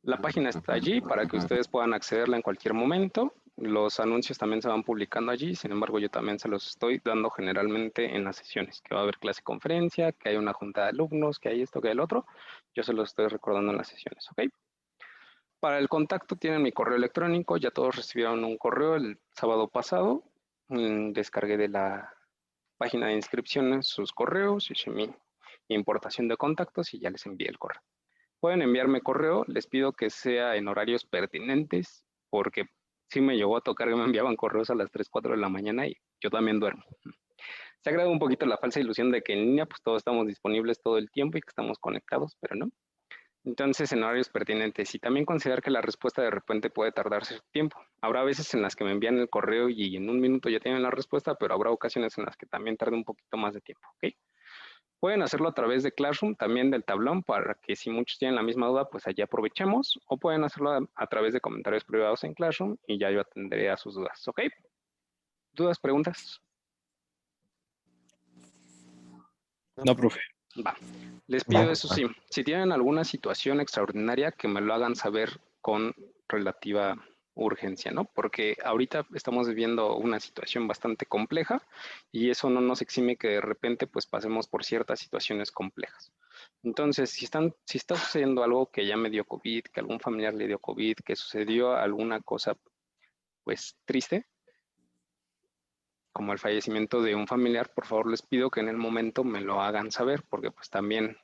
La página está allí para que ustedes puedan accederla en cualquier momento. Los anuncios también se van publicando allí, sin embargo yo también se los estoy dando generalmente en las sesiones, que va a haber clase conferencia, que hay una junta de alumnos, que hay esto, que hay el otro. Yo se los estoy recordando en las sesiones, ¿ok? Para el contacto tienen mi correo electrónico, ya todos recibieron un correo el sábado pasado. Descargué de la página de inscripciones sus correos, hice mi importación de contactos y ya les envié el correo. Pueden enviarme correo, les pido que sea en horarios pertinentes, porque sí me llegó a tocar que me enviaban correos a las 3, 4 de la mañana y yo también duermo. Se ha creado un poquito la falsa ilusión de que en línea pues todos estamos disponibles todo el tiempo y que estamos conectados, pero no. Entonces en horarios pertinentes y también considerar que la respuesta de repente puede tardarse tiempo. Habrá veces en las que me envían el correo y en un minuto ya tienen la respuesta, pero habrá ocasiones en las que también tarde un poquito más de tiempo, ¿ok? Pueden hacerlo a través de Classroom, también del tablón, para que si muchos tienen la misma duda, pues allí aprovechemos, o pueden hacerlo a través de comentarios privados en Classroom y ya yo atenderé a sus dudas, ¿ok? ¿Dudas, preguntas? No, profe. Va. Les pido eso sí, si tienen alguna situación extraordinaria, que me lo hagan saber con relativa urgencia, ¿no? Porque ahorita estamos viviendo una situación bastante compleja y eso no nos exime que de repente pues pasemos por ciertas situaciones complejas. Entonces, si está sucediendo algo que ya me dio COVID, que algún familiar le dio COVID, que sucedió alguna cosa pues triste, como el fallecimiento de un familiar, por favor les pido que en el momento me lo hagan saber, porque pues también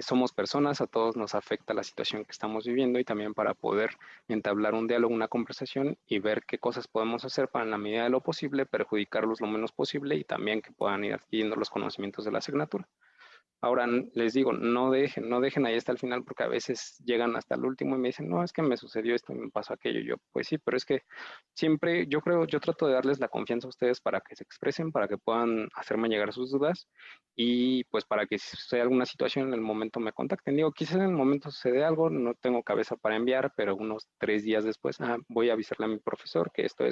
somos personas, a todos nos afecta la situación que estamos viviendo y también para poder entablar un diálogo, una conversación y ver qué cosas podemos hacer para en la medida de lo posible perjudicarlos lo menos posible y también que puedan ir adquiriendo los conocimientos de la asignatura. Ahora les digo, no dejen ahí hasta el final porque a veces llegan hasta el último y me dicen, no, es que me sucedió esto y me pasó aquello. Yo, pues sí, pero es que siempre, yo trato de darles la confianza a ustedes para que se expresen, para que puedan hacerme llegar sus dudas y pues para que si sucede alguna situación en el momento me contacten. Digo, quizás en el momento sucede algo, no tengo cabeza para enviar, pero unos 3 días después, voy a avisarle a mi profesor que esto,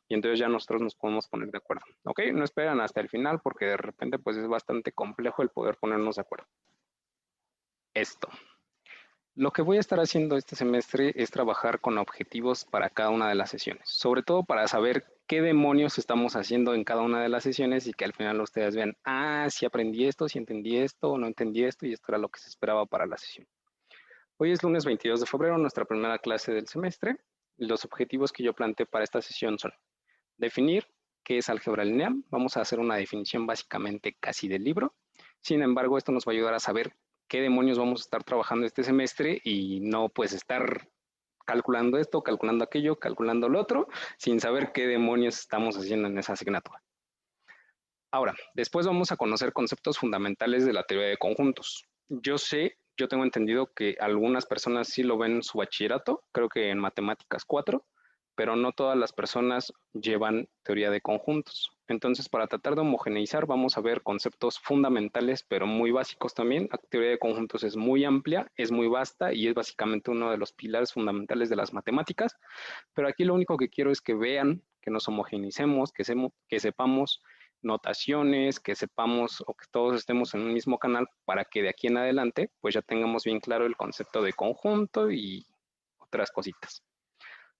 y entonces ya nosotros nos podemos poner de acuerdo. ¿Ok? No esperan hasta el final porque de repente pues es bastante complejo el poder ponernos de acuerdo. Esto. Lo que voy a estar haciendo este semestre es trabajar con objetivos para cada una de las sesiones, sobre todo para saber qué demonios estamos haciendo en cada una de las sesiones y que al final ustedes vean, sí aprendí esto, sí entendí esto, no entendí esto y esto era lo que se esperaba para la sesión. Hoy es lunes 22 de febrero, nuestra primera clase del semestre. Los objetivos que yo planteé para esta sesión son definir qué es álgebra lineal. Vamos a hacer una definición básicamente casi del libro. Sin embargo, esto nos va a ayudar a saber qué demonios vamos a estar trabajando este semestre y no pues estar calculando esto, calculando aquello, calculando lo otro, sin saber qué demonios estamos haciendo en esa asignatura. Ahora, después vamos a conocer conceptos fundamentales de la teoría de conjuntos. Yo tengo entendido que algunas personas sí lo ven en su bachillerato, creo que en matemáticas 4, pero no todas las personas llevan teoría de conjuntos. Entonces, para tratar de homogeneizar, vamos a ver conceptos fundamentales, pero muy básicos también. La teoría de conjuntos es muy amplia, es muy vasta y es básicamente uno de los pilares fundamentales de las matemáticas. Pero aquí lo único que quiero es que vean, que nos homogeneicemos, que sepamos notaciones, que sepamos o que todos estemos en un mismo canal para que de aquí en adelante pues ya tengamos bien claro el concepto de conjunto y otras cositas.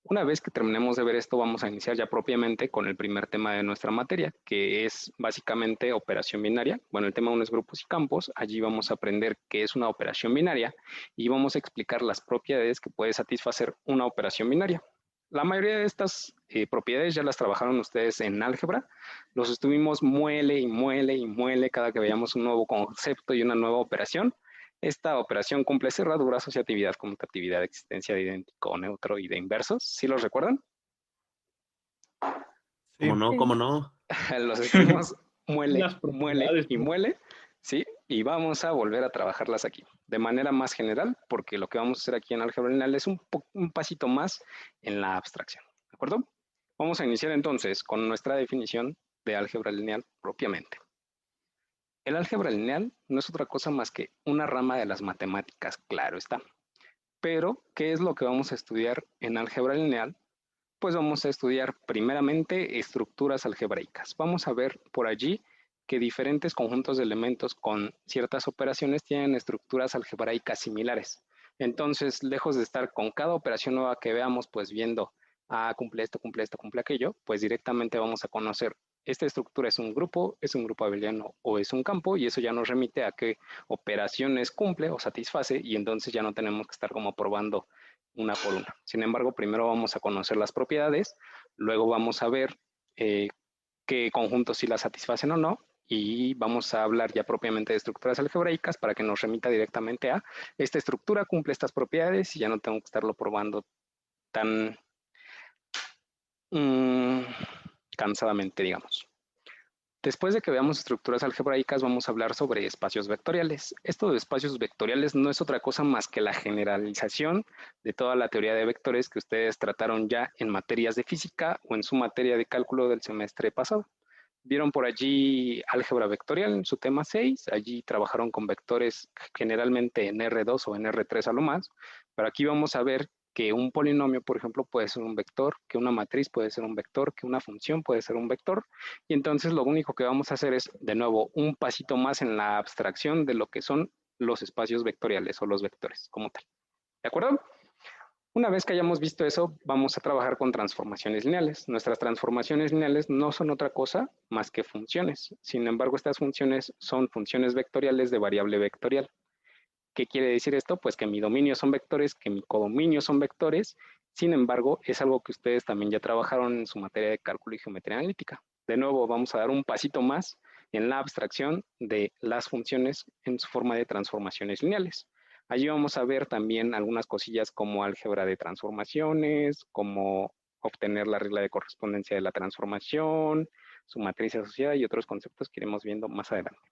Una vez que terminemos de ver esto, vamos a iniciar ya propiamente con el primer tema de nuestra materia, que es básicamente operación binaria. Bueno, el tema 1 es grupos y campos. Allí vamos a aprender qué es una operación binaria y vamos a explicar las propiedades que puede satisfacer una operación binaria. La mayoría de estas propiedades ya las trabajaron ustedes en álgebra. Los estuvimos muele y muele y muele cada que veíamos un nuevo concepto y una nueva operación. Esta operación cumple cerradura, asociatividad, conmutatividad, existencia de idéntico, neutro y de inversos. ¿Sí los recuerdan? Sí. ¿Cómo no? ¿Cómo no? Los estuvimos muele, Las muele propiedades, y muele, ¿sí? Y vamos a volver a trabajarlas aquí. De manera más general, porque lo que vamos a hacer aquí en álgebra lineal es un pasito más en la abstracción, ¿de acuerdo? Vamos a iniciar entonces con nuestra definición de álgebra lineal propiamente. El álgebra lineal no es otra cosa más que una rama de las matemáticas, claro está. Pero, ¿qué es lo que vamos a estudiar en álgebra lineal? Pues vamos a estudiar primeramente estructuras algebraicas. Vamos a ver por allí que diferentes conjuntos de elementos con ciertas operaciones tienen estructuras algebraicas similares. Entonces, lejos de estar con cada operación nueva que veamos, pues viendo, cumple esto, cumple esto, cumple aquello, pues directamente vamos a conocer esta estructura es un grupo abeliano o es un campo y eso ya nos remite a qué operaciones cumple o satisface y entonces ya no tenemos que estar como probando una por una. Sin embargo, primero vamos a conocer las propiedades, luego vamos a ver qué conjuntos sí las satisfacen o no y vamos a hablar ya propiamente de estructuras algebraicas para que nos remita directamente a esta estructura cumple estas propiedades y ya no tengo que estarlo probando tan cansadamente, digamos. Después de que veamos estructuras algebraicas, vamos a hablar sobre espacios vectoriales. Esto de espacios vectoriales no es otra cosa más que la generalización de toda la teoría de vectores que ustedes trataron ya en materias de física o en su materia de cálculo del semestre pasado. Vieron por allí álgebra vectorial en su tema 6, allí trabajaron con vectores generalmente en R2 o en R3 a lo más, pero aquí vamos a ver que un polinomio, por ejemplo, puede ser un vector, que una matriz puede ser un vector, que una función puede ser un vector, y entonces lo único que vamos a hacer es, de nuevo, un pasito más en la abstracción de lo que son los espacios vectoriales o los vectores como tal. ¿De acuerdo? Una vez que hayamos visto eso, vamos a trabajar con transformaciones lineales. Nuestras transformaciones lineales no son otra cosa más que funciones. Sin embargo, estas funciones son funciones vectoriales de variable vectorial. ¿Qué quiere decir esto? Pues que mi dominio son vectores, que mi codominio son vectores. Sin embargo, es algo que ustedes también ya trabajaron en su materia de cálculo y geometría analítica. De nuevo, vamos a dar un pasito más en la abstracción de las funciones en su forma de transformaciones lineales. Allí vamos a ver también algunas cosillas como álgebra de transformaciones, como obtener la regla de correspondencia de la transformación, su matriz asociada y otros conceptos que iremos viendo más adelante.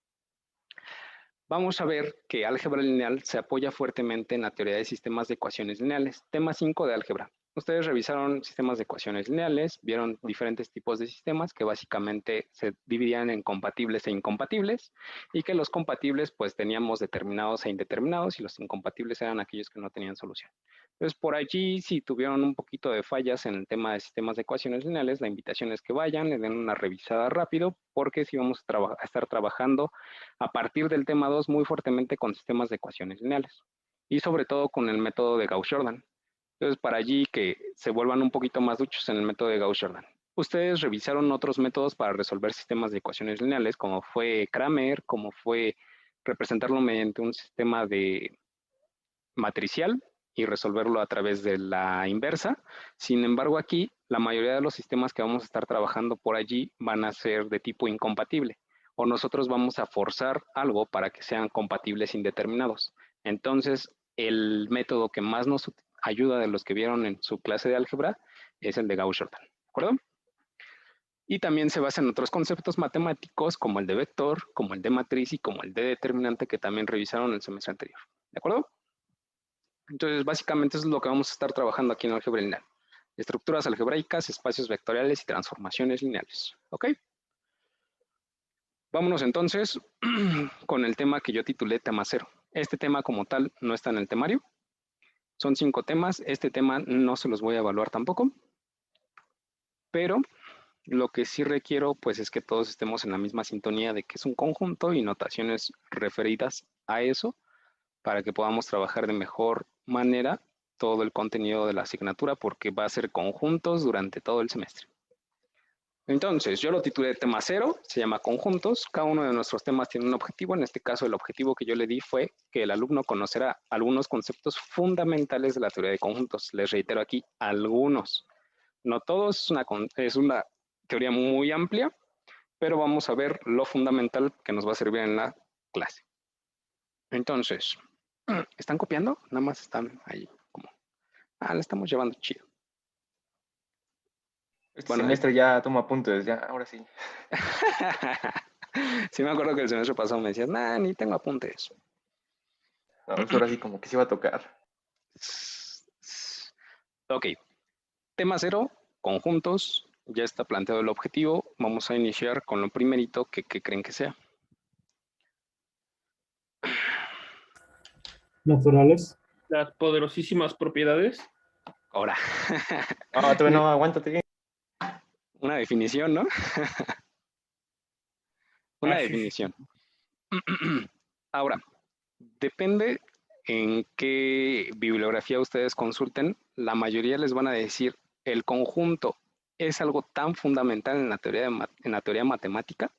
Vamos a ver que álgebra lineal se apoya fuertemente en la teoría de sistemas de ecuaciones lineales. Tema 5 de álgebra. Ustedes revisaron sistemas de ecuaciones lineales, vieron diferentes tipos de sistemas que básicamente se dividían en compatibles e incompatibles, y que los compatibles pues teníamos determinados e indeterminados, y los incompatibles eran aquellos que no tenían solución. Entonces, por allí, si tuvieron un poquito de fallas en el tema de sistemas de ecuaciones lineales, la invitación es que vayan, le den una revisada rápido, porque sí vamos a estar trabajando a partir del tema 2 muy fuertemente con sistemas de ecuaciones lineales, y sobre todo con el método de Gauss-Jordan. Entonces, para allí que se vuelvan un poquito más duchos en el método de Gauss-Jordan. Ustedes revisaron otros métodos para resolver sistemas de ecuaciones lineales, como fue Kramer, como fue representarlo mediante un sistema de matricial y resolverlo a través de la inversa. Sin embargo, aquí la mayoría de los sistemas que vamos a estar trabajando por allí van a ser de tipo incompatible, o nosotros vamos a forzar algo para que sean compatibles indeterminados. Entonces, el método que más nos ayuda de los que vieron en su clase de álgebra es el de Gauss-Jordan, ¿de acuerdo? Y también se basa en otros conceptos matemáticos como el de vector, como el de matriz y como el de determinante que también revisaron el semestre anterior, ¿de acuerdo? Entonces, básicamente eso es lo que vamos a estar trabajando aquí en álgebra lineal. Estructuras algebraicas, espacios vectoriales y transformaciones lineales, ¿ok? Vámonos entonces con el tema que yo titulé tema 0. Este tema como tal no está en el temario. Son 5 temas. Este tema no se los voy a evaluar tampoco. Pero lo que sí requiero pues es que todos estemos en la misma sintonía de que es un conjunto y notaciones referidas a eso para que podamos trabajar de mejor manera todo el contenido de la asignatura, porque va a ser conjuntos durante todo el semestre. Entonces, yo lo titulé tema 0, se llama conjuntos. Cada uno de nuestros temas tiene un objetivo. En este caso, el objetivo que yo le di fue que el alumno conociera algunos conceptos fundamentales de la teoría de conjuntos. Les reitero aquí, algunos. No todos, es una teoría muy amplia, pero vamos a ver lo fundamental que nos va a servir en la clase. Entonces, ¿están copiando? Nada más están ahí como, le estamos llevando chido. Este semestre ya toma apuntes, ya, ahora sí. Sí me acuerdo que el semestre pasado me decías, ni tengo apuntes. No, pues ahora sí como que se iba a tocar. Ok, tema 0, conjuntos, ya está planteado el objetivo. Vamos a iniciar con lo primerito que creen que sea. Naturales. Las poderosísimas propiedades. Ahora. Todavía no, aguántate. Una definición, ¿no? Una definición. Sí. Ahora, depende en qué bibliografía ustedes consulten, la mayoría les van a decir el conjunto es algo tan fundamental en la teoría matemática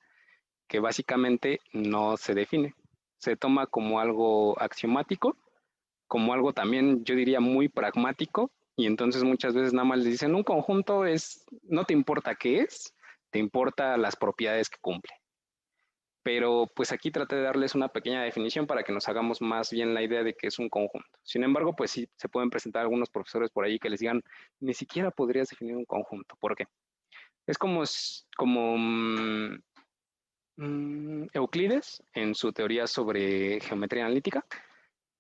que básicamente no se define. Se toma como algo axiomático, como algo también, yo diría, muy pragmático, y entonces muchas veces nada más les dicen un conjunto es, no te importa qué es, te importa las propiedades que cumple. Pero pues aquí traté de darles una pequeña definición para que nos hagamos más bien la idea de que es un conjunto. Sin embargo, pues sí, se pueden presentar algunos profesores por ahí que les digan, ni siquiera podrías definir un conjunto. ¿Por qué? Es como Euclides en su teoría sobre geometría analítica,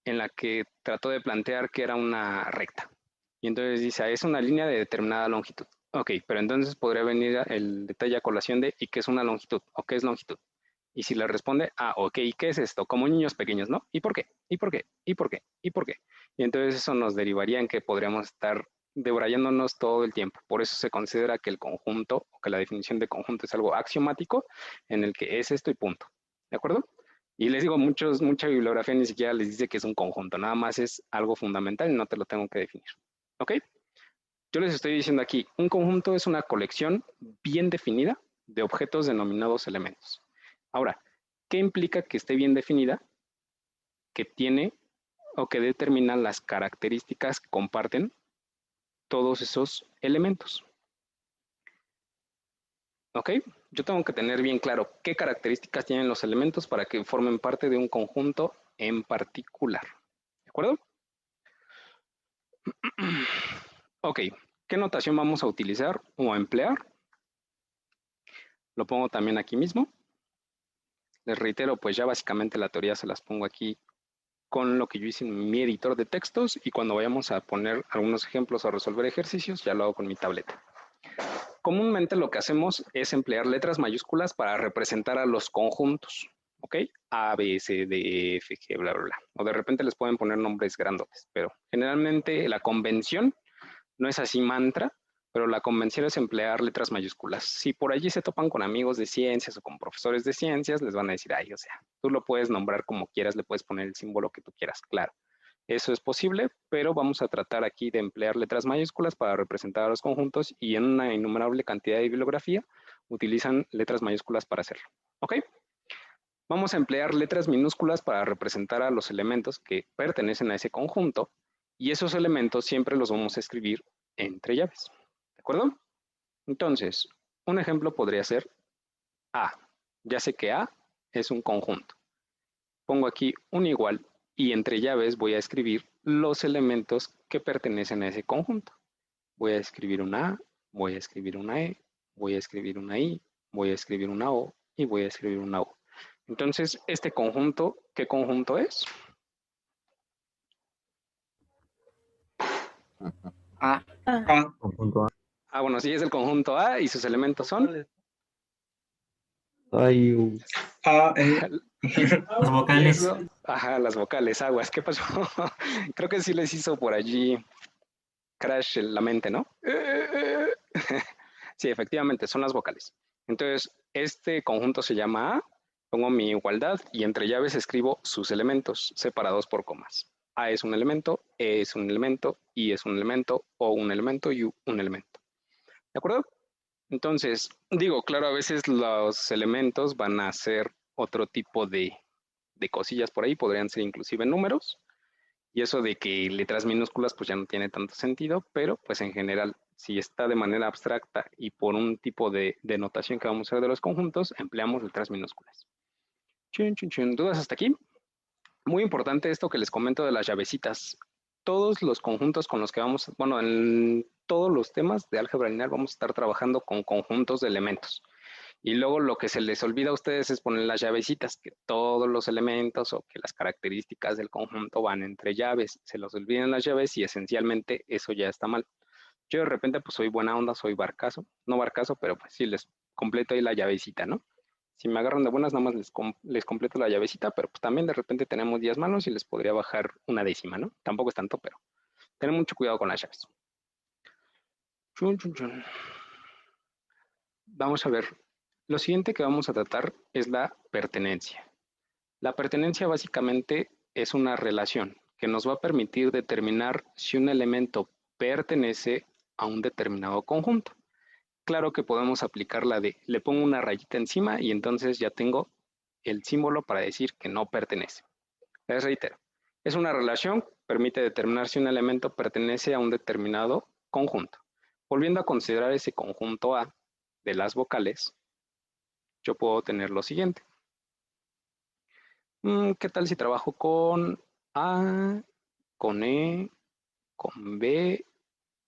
en la que trató de plantear que era una recta. Y entonces dice, es una línea de determinada longitud. Ok, pero entonces podría venir el detalle a colación de ¿y qué es una longitud? ¿O qué es longitud? Y si le responde, ok, ¿qué es esto? Como niños pequeños, ¿no? ¿Y por qué? ¿Y por qué? ¿Y por qué? ¿Y por qué? Y entonces eso nos derivaría en que podríamos estar debrayándonos todo el tiempo. Por eso se considera que el conjunto, o que la definición de conjunto es algo axiomático, en el que es esto y punto. ¿De acuerdo? Y les digo, mucha bibliografía ni siquiera les dice que es un conjunto, nada más es algo fundamental y no te lo tengo que definir. ¿Ok? Yo les estoy diciendo aquí, un conjunto es una colección bien definida de objetos denominados elementos. Ahora, ¿qué implica que esté bien definida? Que tiene o que determina las características que comparten todos esos elementos. ¿Ok? Yo tengo que tener bien claro qué características tienen los elementos para que formen parte de un conjunto en particular. ¿De acuerdo? Ok, ¿qué notación vamos a utilizar o a emplear? Lo pongo también aquí mismo. Les reitero, pues ya básicamente la teoría se las pongo aquí con lo que yo hice en mi editor de textos y cuando vayamos a poner algunos ejemplos o resolver ejercicios, ya lo hago con mi tableta. Comúnmente lo que hacemos es emplear letras mayúsculas para representar a los conjuntos, ¿ok? A, B, C, D, F, G, bla, bla, bla. O de repente les pueden poner nombres grandotes, pero generalmente la convención no es así mantra, pero la convención es emplear letras mayúsculas. Si por allí se topan con amigos de ciencias o con profesores de ciencias, les van a decir, ay, o sea, tú lo puedes nombrar como quieras, le puedes poner el símbolo que tú quieras, claro. Eso es posible, pero vamos a tratar aquí de emplear letras mayúsculas para representar a los conjuntos y en una innumerable cantidad de bibliografía utilizan letras mayúsculas para hacerlo. ¿Ok? Vamos a emplear letras minúsculas para representar a los elementos que pertenecen a ese conjunto y esos elementos siempre los vamos a escribir entre llaves. ¿De acuerdo? Entonces, un ejemplo podría ser A. Ya sé que A es un conjunto. Pongo aquí un igual y entre llaves voy a escribir los elementos que pertenecen a ese conjunto. Voy a escribir una A, voy a escribir una E, voy a escribir una I, voy a escribir una O y voy a escribir una U. Entonces, este conjunto, ¿qué conjunto es? A. Ah, Conjunto A. Bueno, sí, es el conjunto A y sus elementos son Ay, Las y vocales. eso, ajá, las vocales, aguas. ¿Qué pasó? Creo que sí les hizo por allí crash la mente, ¿no? Sí, efectivamente, son las vocales. Entonces, este conjunto se llama A, pongo mi igualdad y entre llaves escribo sus elementos separados por comas. A es un elemento, E es un elemento, I es un elemento, O un elemento y U un elemento. ¿De acuerdo? Entonces, digo, claro, a veces los elementos van a ser otro tipo de cosillas por ahí, podrían ser inclusive números, y eso de que letras minúsculas pues ya no tiene tanto sentido, pero pues en general, si está de manera abstracta y por un tipo de notación que vamos a ver de los conjuntos, empleamos letras minúsculas. Chun, chun, chun. ¿Dudas hasta aquí? Muy importante esto que les comento de las llavecitas. Todos los conjuntos con los que vamos, bueno, en todos los temas de álgebra lineal vamos a estar trabajando con conjuntos de elementos. Y luego lo que se les olvida a ustedes es poner las llavecitas, que todos los elementos o que las características del conjunto van entre llaves. Se los olvidan las llaves y esencialmente eso ya está mal. Yo de repente pues soy buena onda, soy barcazo, no barcazo, pero pues sí les completo ahí la llavecita, ¿no? Si me agarran de buenas, nada más les completo la llavecita, pero pues también de repente tenemos días malos y les podría bajar una décima, ¿no? Tampoco es tanto, pero tener mucho cuidado con las llaves. Chun, chun, chun. Vamos a ver. Lo siguiente que vamos a tratar es la pertenencia. La pertenencia básicamente es una relación que nos va a permitir determinar si un elemento pertenece a un determinado conjunto. Claro que podemos aplicar la de le pongo una rayita encima y entonces ya tengo el símbolo para decir que no pertenece. Les reitero, es una relación que permite determinar si un elemento pertenece a un determinado conjunto. Volviendo a considerar ese conjunto A de las vocales, yo puedo tener lo siguiente. ¿Qué tal si trabajo con A, con E, con B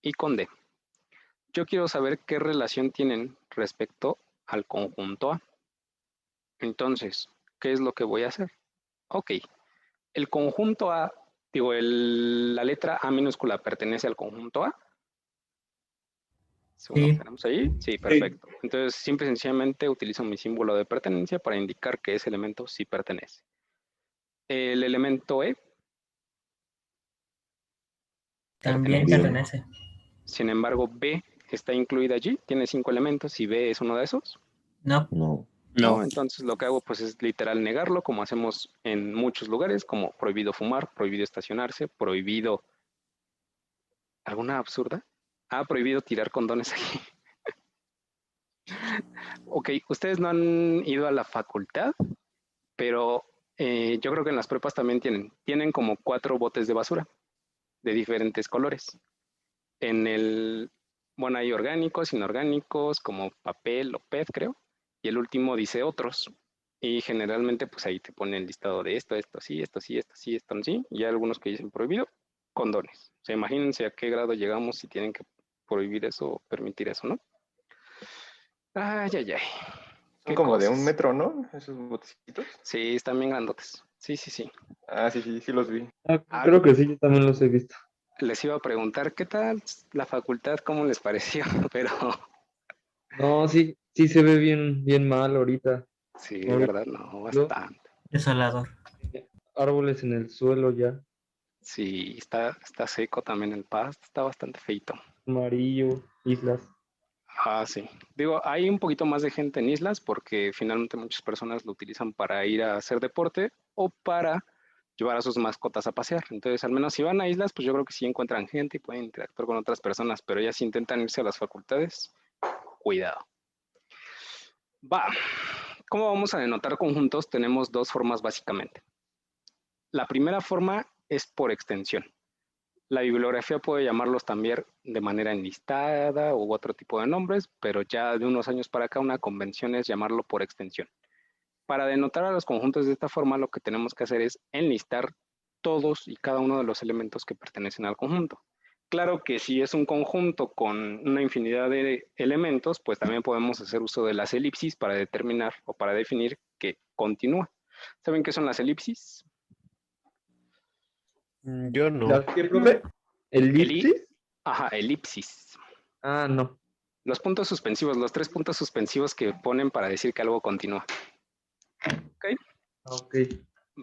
y con D? Yo quiero saber qué relación tienen respecto al conjunto A. Entonces, ¿qué es lo que voy a hacer? Ok, el conjunto A, digo, la letra A minúscula pertenece al conjunto A. ¿Segundo Sí. que tenemos ahí? Sí, perfecto. Entonces, simple y sencillamente utilizo mi símbolo de pertenencia para indicar que ese elemento sí pertenece. El elemento E También pertenece. pertenece. Sin embargo, B está incluida allí, tiene 5 elementos y B es uno de esos. No. No. ¿No? Entonces lo que hago pues es literal negarlo, como hacemos en muchos lugares, como prohibido fumar, prohibido estacionarse, prohibido... ¿Alguna absurda? Ah, prohibido tirar condones aquí. Ok, ustedes no han ido a la facultad, pero yo creo que en las prepas también tienen como 4 botes de basura de diferentes colores. En el, bueno, hay orgánicos, inorgánicos, como papel o PET, creo, y el último dice otros. Y generalmente, pues ahí te pone el listado de esto sí, esto sí, esto sí, esto sí, y hay algunos que dicen prohibido, condones. O sea, imagínense a qué grado llegamos si tienen que prohibir eso o permitir eso, ¿no? Ay, ay, ay. Son Qué como de cosas. 1 metro, ¿no? Esos botecitos. Sí, están bien grandotes. Sí, sí, sí. Ah, sí, sí, sí los vi. Ah, Creo que sí, yo también los he visto. les iba a preguntar, ¿qué tal la facultad? ¿Cómo les pareció? Pero No, sí, sí se ve bien, bien mal ahorita. sí, Ahorita, verdad, no, ¿no? bastante. Desolador. Árboles en el suelo ya, Sí, está seco también el pasto, está bastante feito. amarillo, islas. Ah, sí. Digo, hay un poquito más de gente en islas porque finalmente muchas personas lo utilizan para ir a hacer deporte o para llevar a sus mascotas a pasear. Entonces, al menos si van a islas, pues yo creo que sí encuentran gente y pueden interactuar con otras personas, pero ya si intentan irse a las facultades, cuidado. Va. ¿Cómo vamos a denotar conjuntos? Tenemos 2 formas básicamente. La primera forma es por extensión. La bibliografía puede llamarlos también de manera enlistada u otro tipo de nombres, pero ya de unos años para acá una convención es llamarlo por extensión. Para denotar a los conjuntos de esta forma, lo que tenemos que hacer es enlistar todos y cada uno de los elementos que pertenecen al conjunto. Claro que si es un conjunto con una infinidad de elementos, pues también podemos hacer uso de las elipsis para determinar o para definir que continúa. ¿Saben qué son las elipsis? Yo no. ¿Las qué, profe? ¿Elipsis? Ajá, elipsis. Ah, no. Los puntos suspensivos, los 3 puntos suspensivos que ponen para decir que algo continúa. ¿Ok? Ok.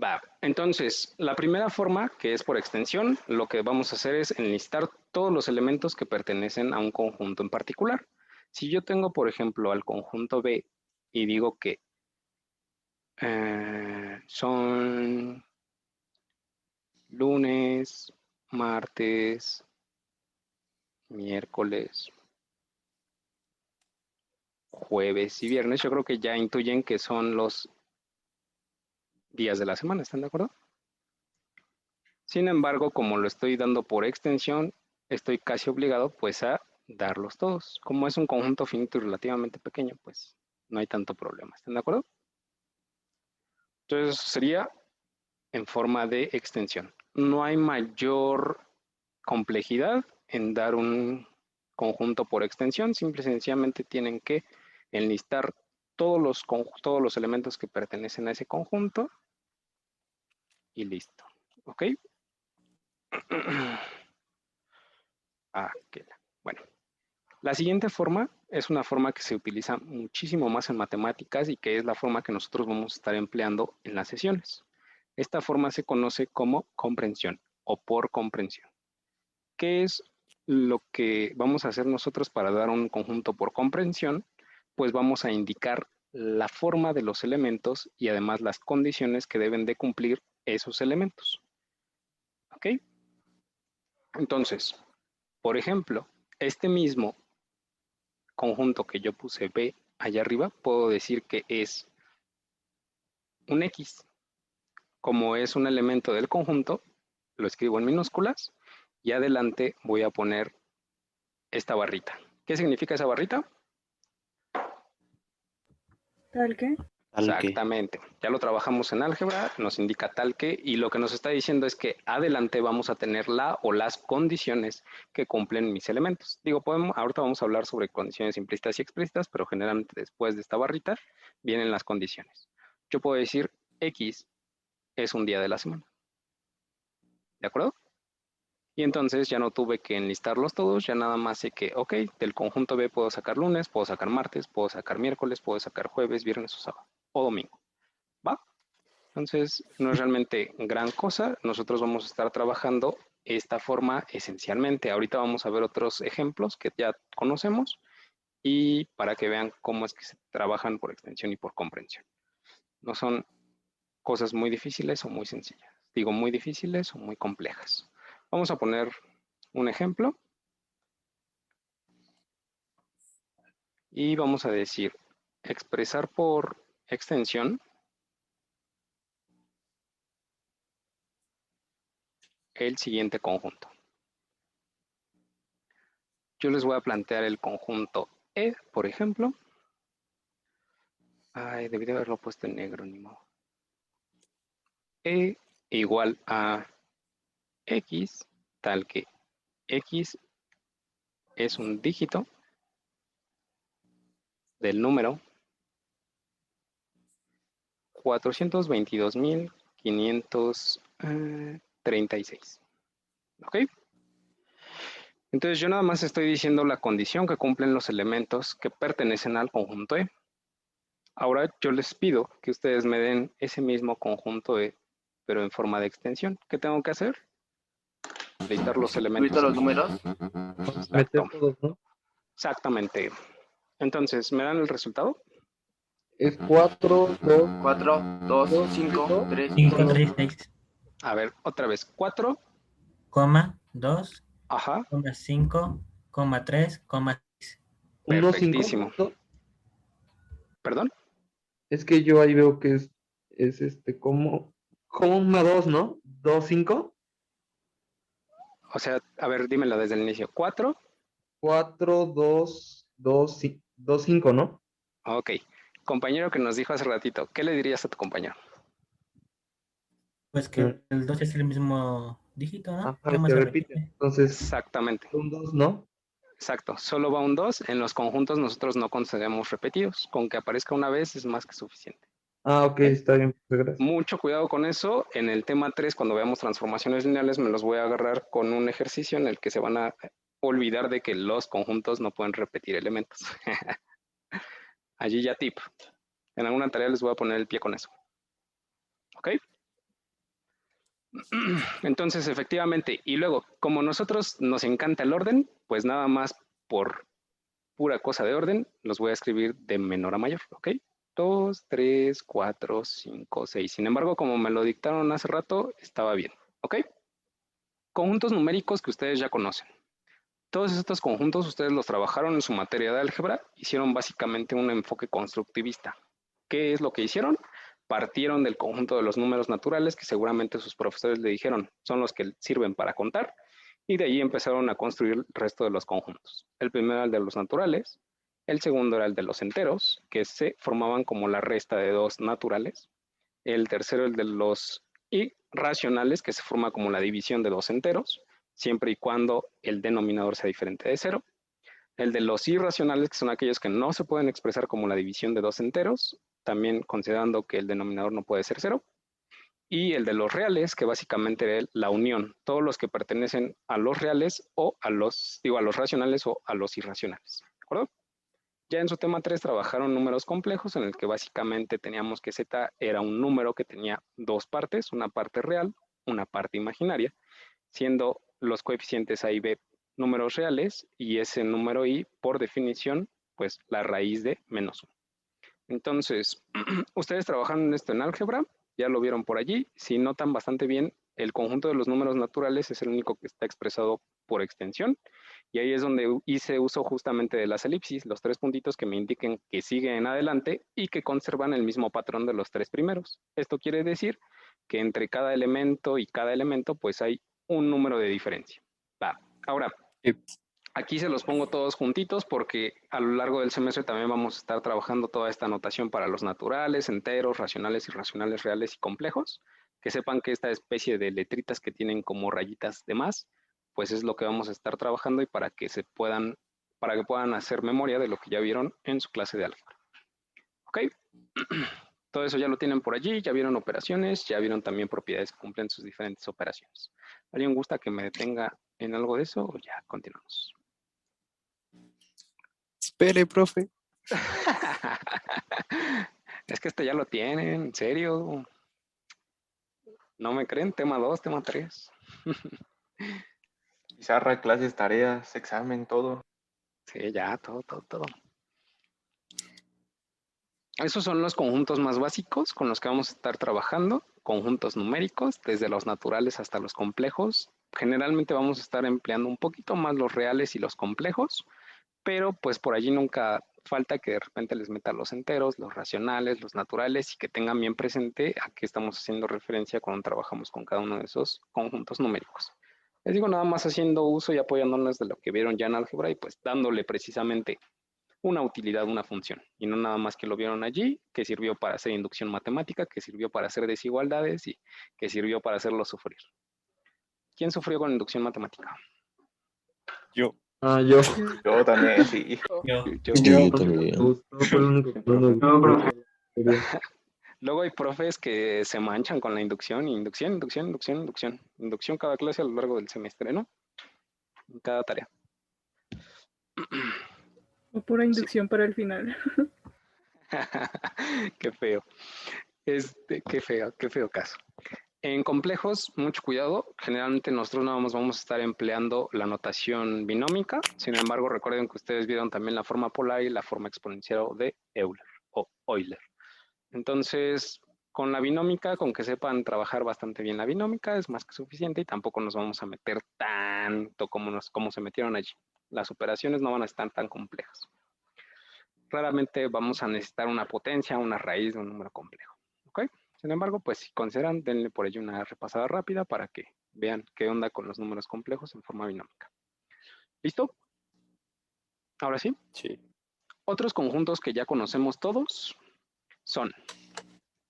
Va. Entonces, la primera forma, que es por extensión, lo que vamos a hacer es enlistar todos los elementos que pertenecen a un conjunto en particular. Si yo tengo, por ejemplo, al conjunto B y digo que son lunes, martes, miércoles, jueves y viernes, yo creo que ya intuyen que son los días de la semana, ¿están de acuerdo? Sin embargo, como lo estoy dando por extensión, estoy casi obligado pues a darlos todos. Como es un conjunto finito y relativamente pequeño, pues no hay tanto problema, ¿están de acuerdo? Entonces sería en forma de extensión. No hay mayor complejidad en dar un conjunto por extensión, simple y sencillamente tienen que enlistar todos los elementos que pertenecen a ese conjunto y listo. ¿Ok? Bueno, la siguiente forma es una forma que se utiliza muchísimo más en matemáticas y que es la forma que nosotros vamos a estar empleando en las sesiones. Esta forma se conoce como comprensión o por comprensión. ¿Qué es lo que vamos a hacer nosotros para dar un conjunto por comprensión? Pues vamos a indicar la forma de los elementos y además las condiciones que deben de cumplir esos elementos. ¿Ok? Entonces, por ejemplo, este mismo conjunto que yo puse B allá arriba, puedo decir que es un X. Como es un elemento del conjunto, lo escribo en minúsculas y adelante voy a poner esta barrita. ¿Qué significa esa barrita? ¿Tal qué? Exactamente. Ya lo trabajamos en álgebra, nos indica tal que, y lo que nos está diciendo es que adelante vamos a tener la o las condiciones que cumplen mis elementos. Digo, ahorita vamos a hablar sobre condiciones implícitas y explícitas, pero generalmente después de esta barrita vienen las condiciones. Yo puedo decir X es un día de la semana. ¿De acuerdo? Y entonces ya no tuve que enlistarlos todos, ya nada más sé que, ok, del conjunto B puedo sacar lunes, puedo sacar martes, puedo sacar miércoles, puedo sacar jueves, viernes o sábado, o domingo, ¿va? Entonces, no es realmente gran cosa, nosotros vamos a estar trabajando esta forma esencialmente. Ahorita vamos a ver otros ejemplos que ya conocemos y para que vean cómo es que se trabajan por extensión y por comprensión. No son cosas muy difíciles o muy sencillas. Digo muy difíciles o muy complejas. Vamos a poner un ejemplo y vamos a decir expresar por extensión el siguiente conjunto. Yo les voy a plantear el conjunto E, por ejemplo. Ay, debí de haberlo puesto en negro, ni modo. E igual a X, tal que X es un dígito del número 422.536. ¿Ok? Entonces yo nada más estoy diciendo la condición que cumplen los elementos que pertenecen al conjunto E. Ahora yo les pido que ustedes me den ese mismo conjunto E, pero en forma de extensión. ¿Qué tengo que hacer? Listar los elementos. ¿Tuviste los números? Meter todos, ¿no? Exactamente. Entonces, ¿me dan el resultado? Es 4, 2, 4, 2, 5, 3, 5, 1. 3, 6, A ver, otra vez. 4, coma, 2, ajá, coma, 5, coma, 3, coma, 6. 1, 5. perfectísimo. ¿Perdón? Es que yo ahí veo que es como una 2, ¿no? 2, 5. O sea, a ver, dímelo desde el inicio. 4, 4, 2, 2, 2, 5, ¿no? ok. Compañero que nos dijo hace ratito, ¿qué le dirías a tu compañero? Pues que el 2 es el mismo dígito, ¿no? Ajá, Nada más se se repite. repite. Entonces, Exactamente. un 2, ¿no? Exacto. Solo va un 2. En los conjuntos nosotros no concedemos repetidos. Con que aparezca una vez es más que suficiente. Ah, ok, está bien, pues, gracias. Mucho cuidado con eso. En el tema 3, cuando veamos transformaciones lineales, me los voy a agarrar con un ejercicio en el que se van a olvidar de que los conjuntos no pueden repetir elementos. Allí ya tip. En alguna tarea les voy a poner el pie con eso. ¿Ok? Entonces, efectivamente, y luego, como nosotros nos encanta el orden, pues nada más por pura cosa de orden, los voy a escribir de menor a mayor, ¿ok? 2, 3, 4, 5, 6. Sin embargo, como me lo dictaron hace rato, estaba bien, ¿ok? Conjuntos numéricos que ustedes ya conocen. Todos estos conjuntos ustedes los trabajaron en su materia de álgebra, hicieron básicamente un enfoque constructivista. ¿Qué es lo que hicieron? Partieron del conjunto de los números naturales, que seguramente sus profesores le dijeron son los que sirven para contar, y de ahí empezaron a construir el resto de los conjuntos. El primero era el de los naturales, el segundo era el de los enteros, que se formaban como la resta de dos naturales, el tercero el de los irracionales, que se forma como la división de dos enteros, siempre y cuando el denominador sea diferente de cero, el de los irracionales, que son aquellos que no se pueden expresar como la división de dos enteros, también considerando que el denominador no puede ser cero, y el de los reales, que básicamente es la unión, todos los que pertenecen a los reales o a los racionales o a los irracionales, ¿de acuerdo? Ya en su tema 3 trabajaron números complejos, en el que básicamente teníamos que z era un número que tenía dos partes, una parte real, una parte imaginaria, siendo los coeficientes a y b números reales y ese número i, por definición, pues la raíz de menos 1. Entonces, ustedes trabajan esto en álgebra, ya lo vieron por allí. Si notan bastante bien, el conjunto de los números naturales es el único que está expresado por extensión. Y ahí es donde hice uso justamente de las elipsis, los tres puntitos que me indiquen que sigue en adelante y que conservan el mismo patrón de los tres primeros. Esto quiere decir que entre cada elemento y cada elemento, pues hay un número de diferencia. Va. Ahora, aquí se los pongo todos juntitos porque a lo largo del semestre también vamos a estar trabajando toda esta notación para los naturales, enteros, racionales, irracionales, reales y complejos. Que sepan que esta especie de letritas que tienen como rayitas de más, pues es lo que vamos a estar trabajando y para que puedan hacer memoria de lo que ya vieron en su clase de álgebra. ¿Ok? Todo eso ya lo tienen por allí, ya vieron operaciones, ya vieron también propiedades que cumplen sus diferentes operaciones. ¿Alguien gusta que me detenga en algo de eso o ya continuamos? Espere, profe. Es que este ya lo tienen, en serio. ¿No me creen? Tema 2, tema 3. Pizarra, clases, tareas, examen, todo. Sí, ya, todo. Esos son los conjuntos más básicos con los que vamos a estar trabajando, conjuntos numéricos, desde los naturales hasta los complejos. Generalmente vamos a estar empleando un poquito más los reales y los complejos, pero pues por allí nunca falta que de repente les meta los enteros, los racionales, los naturales y que tengan bien presente a qué estamos haciendo referencia cuando trabajamos con cada uno de esos conjuntos numéricos. Les digo, nada más haciendo uso y apoyándonos de lo que vieron ya en álgebra y pues dándole precisamente una utilidad, una función, y no nada más que lo vieron allí, que sirvió para hacer inducción matemática, que sirvió para hacer desigualdades y que sirvió para hacerlo sufrir. ¿Quién sufrió con inducción matemática? Yo. Yo. Yo también, sí. Yo. Yo también. Me gustó, fue el único que no me gustó. Luego hay profes que se manchan con la inducción, inducción cada clase a lo largo del semestre, ¿no? En cada tarea. O pura inducción para el final. Qué feo. Qué feo caso. En complejos, mucho cuidado. Generalmente nosotros nada más vamos a estar empleando la notación binómica. Sin embargo, recuerden que ustedes vieron también la forma polar y la forma exponencial de Euler o Euler. Entonces, con la binómica, con que sepan trabajar bastante bien la binómica, es más que suficiente y tampoco nos vamos a meter tanto como se metieron allí. Las operaciones no van a estar tan complejas. Raramente vamos a necesitar una potencia, una raíz de un número complejo. ¿Ok? Sin embargo, pues si consideran, denle por ello una repasada rápida para que vean qué onda con los números complejos en forma binómica. ¿Listo? Ahora sí. Sí. Otros conjuntos que ya conocemos todos son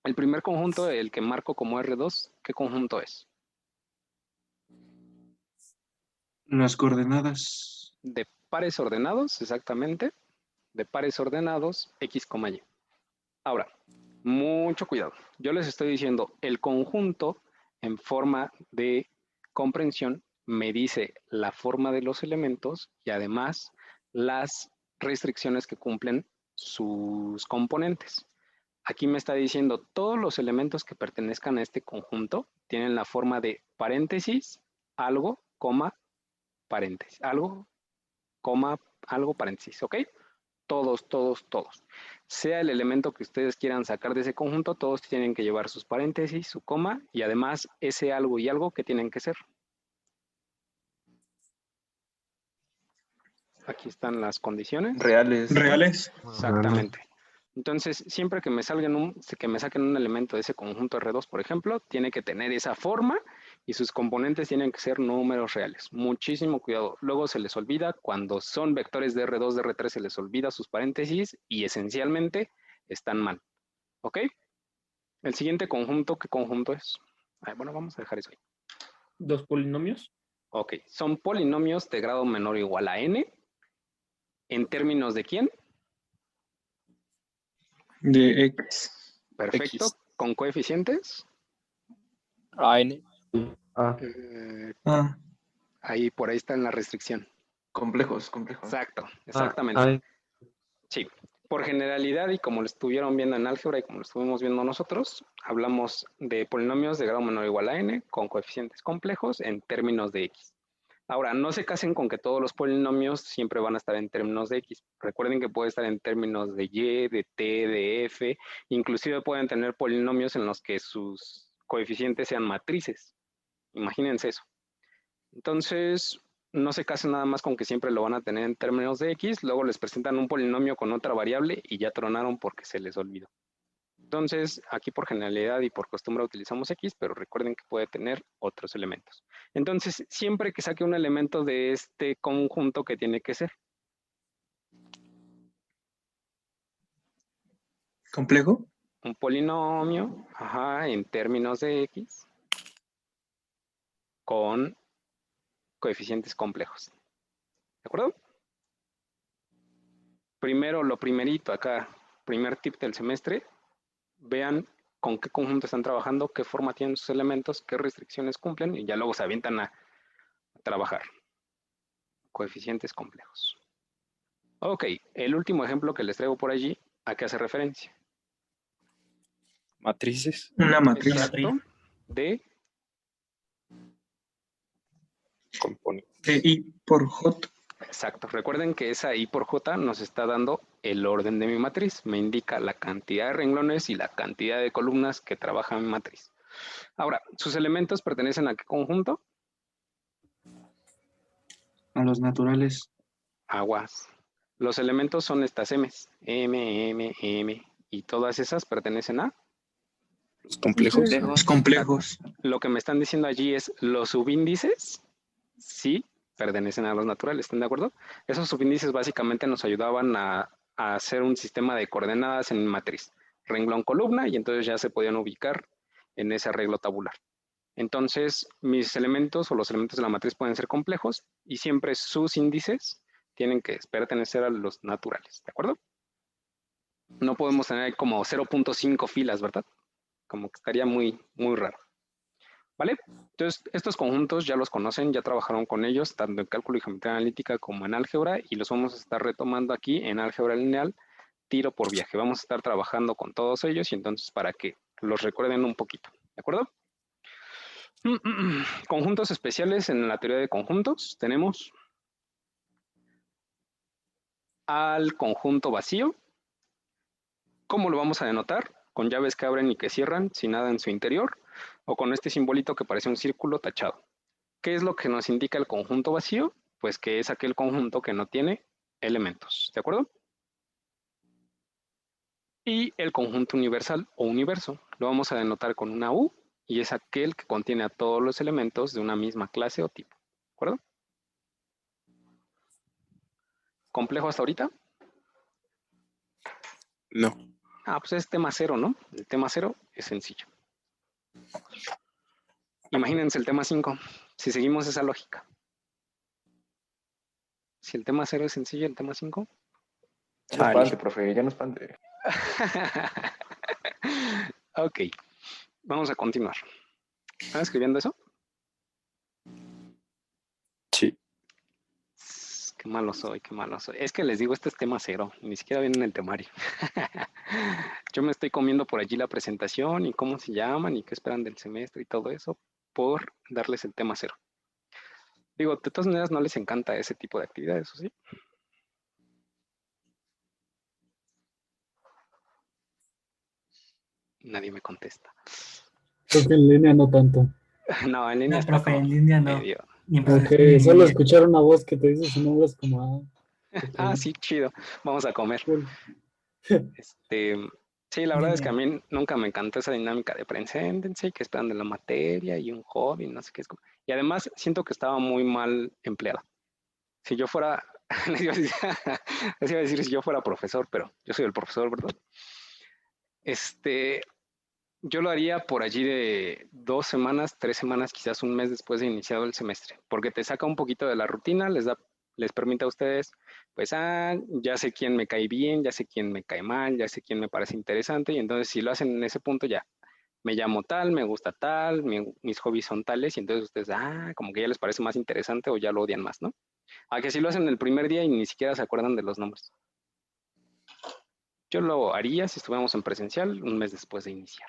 el primer conjunto, el que marco como R2, ¿qué conjunto es? Las coordenadas. De pares ordenados, exactamente. De pares ordenados, X, Y. Ahora, mucho cuidado. Yo les estoy diciendo, el conjunto en forma de comprensión me dice la forma de los elementos y además las restricciones que cumplen sus componentes. Aquí me está diciendo todos los elementos que pertenezcan a este conjunto tienen la forma de paréntesis, algo, coma, paréntesis, algo, coma, algo, paréntesis, ¿ok? Todos. Sea el elemento que ustedes quieran sacar de ese conjunto, todos tienen que llevar sus paréntesis, su coma y además ese algo y algo que tienen que ser. Aquí están las condiciones. Reales. Reales. Exactamente. Entonces, siempre que me saquen un elemento de ese conjunto R2, por ejemplo, tiene que tener esa forma y sus componentes tienen que ser números reales. Muchísimo cuidado. Luego se les olvida, cuando son vectores de R2, de R3, se les olvida sus paréntesis y esencialmente están mal. ¿Ok? El siguiente conjunto, ¿qué conjunto es? Bueno, vamos a dejar eso ahí. Dos polinomios. Ok, son polinomios de grado menor o igual a n. ¿En términos de quién? De X. Perfecto. X. ¿Con coeficientes? AN. Ahí, por ahí está en la restricción. Complejos. Exacto, exactamente. Sí, por generalidad y como lo estuvieron viendo en álgebra y como lo estuvimos viendo nosotros, hablamos de polinomios de grado menor o igual a n con coeficientes complejos en términos de x. Ahora, no se casen con que todos los polinomios siempre van a estar en términos de x. Recuerden que puede estar en términos de y, de t, de f, inclusive pueden tener polinomios en los que sus coeficientes sean matrices. Imagínense eso. Entonces, no se casen nada más con que siempre lo van a tener en términos de x, luego les presentan un polinomio con otra variable y ya tronaron porque se les olvidó. Entonces, aquí por generalidad y por costumbre utilizamos x, pero recuerden que puede tener otros elementos. Entonces, siempre que saque un elemento de este conjunto, ¿qué tiene que ser? ¿Complejo? Un polinomio, en términos de x, con coeficientes complejos. ¿De acuerdo? Primero, lo primerito acá, primer tip del semestre, vean con qué conjunto están trabajando, qué forma tienen sus elementos, qué restricciones cumplen y ya luego se avientan a trabajar. coeficientes complejos. Ok, el último ejemplo que les traigo por allí, ¿a qué hace referencia? Matrices. Una matriz. Exacto, de De I por J. exacto. Recuerden que esa I por J nos está dando el orden de mi matriz. Me indica la cantidad de renglones y la cantidad de columnas que trabaja mi matriz. Ahora, ¿sus elementos pertenecen a qué conjunto? A los naturales. Aguas. Los elementos son estas M's. M, y todas esas pertenecen a... Los complejos. Los complejos. Lo que me están diciendo allí es los subíndices, sí, pertenecen a los naturales, ¿están de acuerdo? Esos subíndices básicamente nos ayudaban a hacer un sistema de coordenadas en matriz, renglón, columna, y entonces ya se podían ubicar en ese arreglo tabular. Entonces, mis elementos o los elementos de la matriz pueden ser complejos y siempre sus índices tienen que pertenecer a los naturales, ¿de acuerdo? No podemos tener como 0.5 filas, ¿verdad? Como que estaría muy raro. ¿Vale? Entonces, estos conjuntos ya los conocen, ya trabajaron con ellos, tanto en cálculo y geometría analítica como en álgebra, y los vamos a estar retomando aquí en álgebra lineal, tiro por viaje. Vamos a estar trabajando con todos ellos, y entonces para que los recuerden un poquito, ¿de acuerdo? Conjuntos especiales en la teoría de conjuntos. Tenemos al conjunto vacío. ¿Cómo lo vamos a denotar? Con llaves que abren y que cierran, sin nada en su interior, o con este simbolito que parece un círculo tachado. ¿Qué es lo que nos indica el conjunto vacío? Pues que es aquel conjunto que no tiene elementos, ¿de acuerdo? Y el conjunto universal o universo, lo vamos a denotar con una U, y es aquel que contiene a todos los elementos de una misma clase o tipo, ¿de acuerdo? ¿Complejo hasta ahorita? No. Ah, pues es tema cero, ¿no? El tema cero es sencillo. Imagínense el tema 5, si seguimos esa lógica. Si el tema 0 es sencillo, el tema 5. Ya no espante, profe, ya no espante. Ok, vamos a continuar. ¿Están escribiendo eso? Sí. Qué malo soy, qué malo soy. Es que les digo, este es tema 0, ni siquiera viene en el temario. Yo me estoy comiendo por allí la presentación y cómo se llaman y qué esperan del semestre y todo eso por darles el tema 0. Digo, de todas maneras no les encanta ese tipo de actividades, ¿o sí? Nadie me contesta. Creo que en línea no tanto. No, en línea No, está profe, como en línea no. medio. Ni en Como presentación, ni que en solo línea. escuchar una voz que te dice su nombre es como... Ah, sí, chido. Vamos a comer. Cool. Sí, la verdad es que a Línea. mí nunca me encantó esa dinámica de preséntense y que esperan de la materia y un hobby, no sé qué es. Y además siento que estaba muy mal empleada. Si yo fuera, les iba a decir si yo fuera profesor, pero yo soy el profesor, ¿verdad? Yo lo haría por allí de 2 semanas, 3 semanas, quizás un mes después de iniciado el semestre, porque te saca un poquito de la rutina, les permite a ustedes, pues, ya sé quién me cae bien, ya sé quién me cae mal, ya sé quién me parece interesante, y entonces si lo hacen en ese punto ya, me llamo tal, me gusta tal, mis hobbies son tales, y entonces ustedes, como que ya les parece más interesante o ya lo odian más, ¿no? A que si lo hacen el primer día y ni siquiera se acuerdan de los nombres. Yo lo haría si estuviéramos en presencial un mes después de iniciar.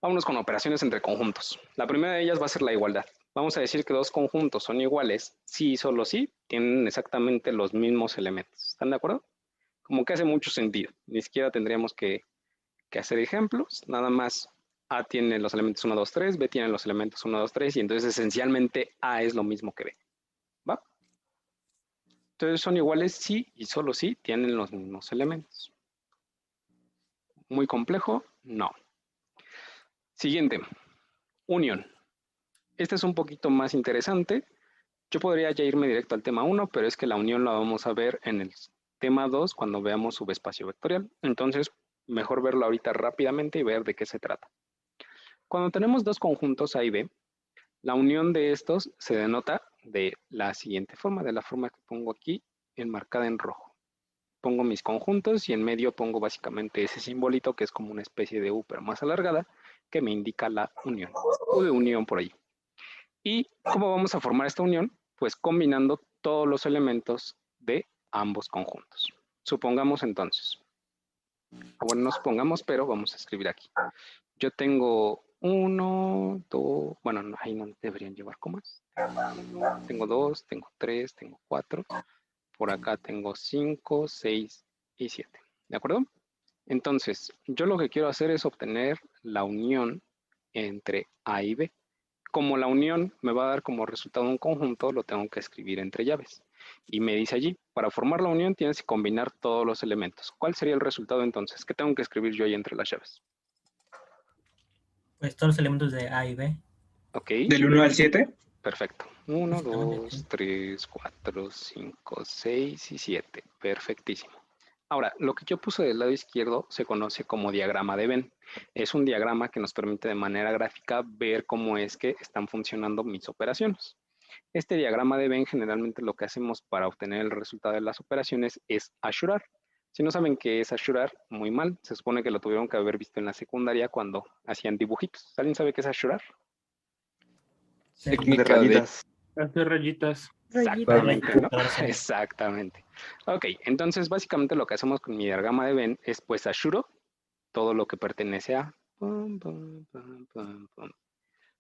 Vámonos con operaciones entre conjuntos. La primera de ellas va a ser la igualdad. Vamos a decir que dos conjuntos son iguales si y solo si tienen exactamente los mismos elementos. ¿Están de acuerdo? Como que hace mucho sentido. Ni siquiera tendríamos que hacer ejemplos. Nada más A tiene los elementos 1, 2, 3, B tiene los elementos 1, 2, 3 y entonces esencialmente A es lo mismo que B. ¿Va? Entonces son iguales si y solo si tienen los mismos elementos. ¿Muy complejo? No. Siguiente. Unión. Este es un poquito más interesante. Yo podría ya irme directo al tema 1, pero es que la unión la vamos a ver en el tema 2 cuando veamos subespacio vectorial. Entonces, mejor verlo ahorita rápidamente y ver de qué se trata. Cuando tenemos dos conjuntos A y B, la unión de estos se denota de la siguiente forma, de la forma que pongo aquí, enmarcada en rojo. Pongo mis conjuntos y en medio pongo básicamente ese simbolito que es como una especie de U, pero más alargada, que me indica la unión, U de unión por ahí. ¿Y cómo vamos a formar esta unión? Pues combinando todos los elementos de ambos conjuntos. Supongamos entonces, bueno, no supongamos, pero vamos a escribir aquí. Yo tengo 1, 2, bueno, no, ahí no deberían llevar comas. Tengo 2, tengo 3, tengo 4. Por acá tengo 5, 6 y 7. ¿De acuerdo? Entonces, yo lo que quiero hacer es obtener la unión entre A y B. Como la unión me va a dar como resultado un conjunto, lo tengo que escribir entre llaves. Y me dice allí, para formar la unión tienes que combinar todos los elementos. ¿Cuál sería el resultado entonces? ¿Qué tengo que escribir yo ahí entre las llaves? Pues todos los elementos de A y B. Ok. ¿Del 1 al 7? Perfecto. 1, 2, 3, 4, 5, 6 y 7. Perfectísimo. Ahora, lo que yo puse del lado izquierdo se conoce como diagrama de Venn. Es un diagrama que nos permite de manera gráfica ver cómo es que están funcionando mis operaciones. Este diagrama de Venn generalmente lo que hacemos para obtener el resultado de las operaciones es ashurar. Si no saben qué es ashurar, muy mal. Se supone que lo tuvieron que haber visto en la secundaria cuando hacían dibujitos. ¿Alguien sabe qué es ashurar? Técnica de rayitas. Hacer rayitas. Exactamente, ¿no? Exactamente. Ok, entonces básicamente lo que hacemos con mi diagrama de Venn es pues ashuro todo lo que pertenece a...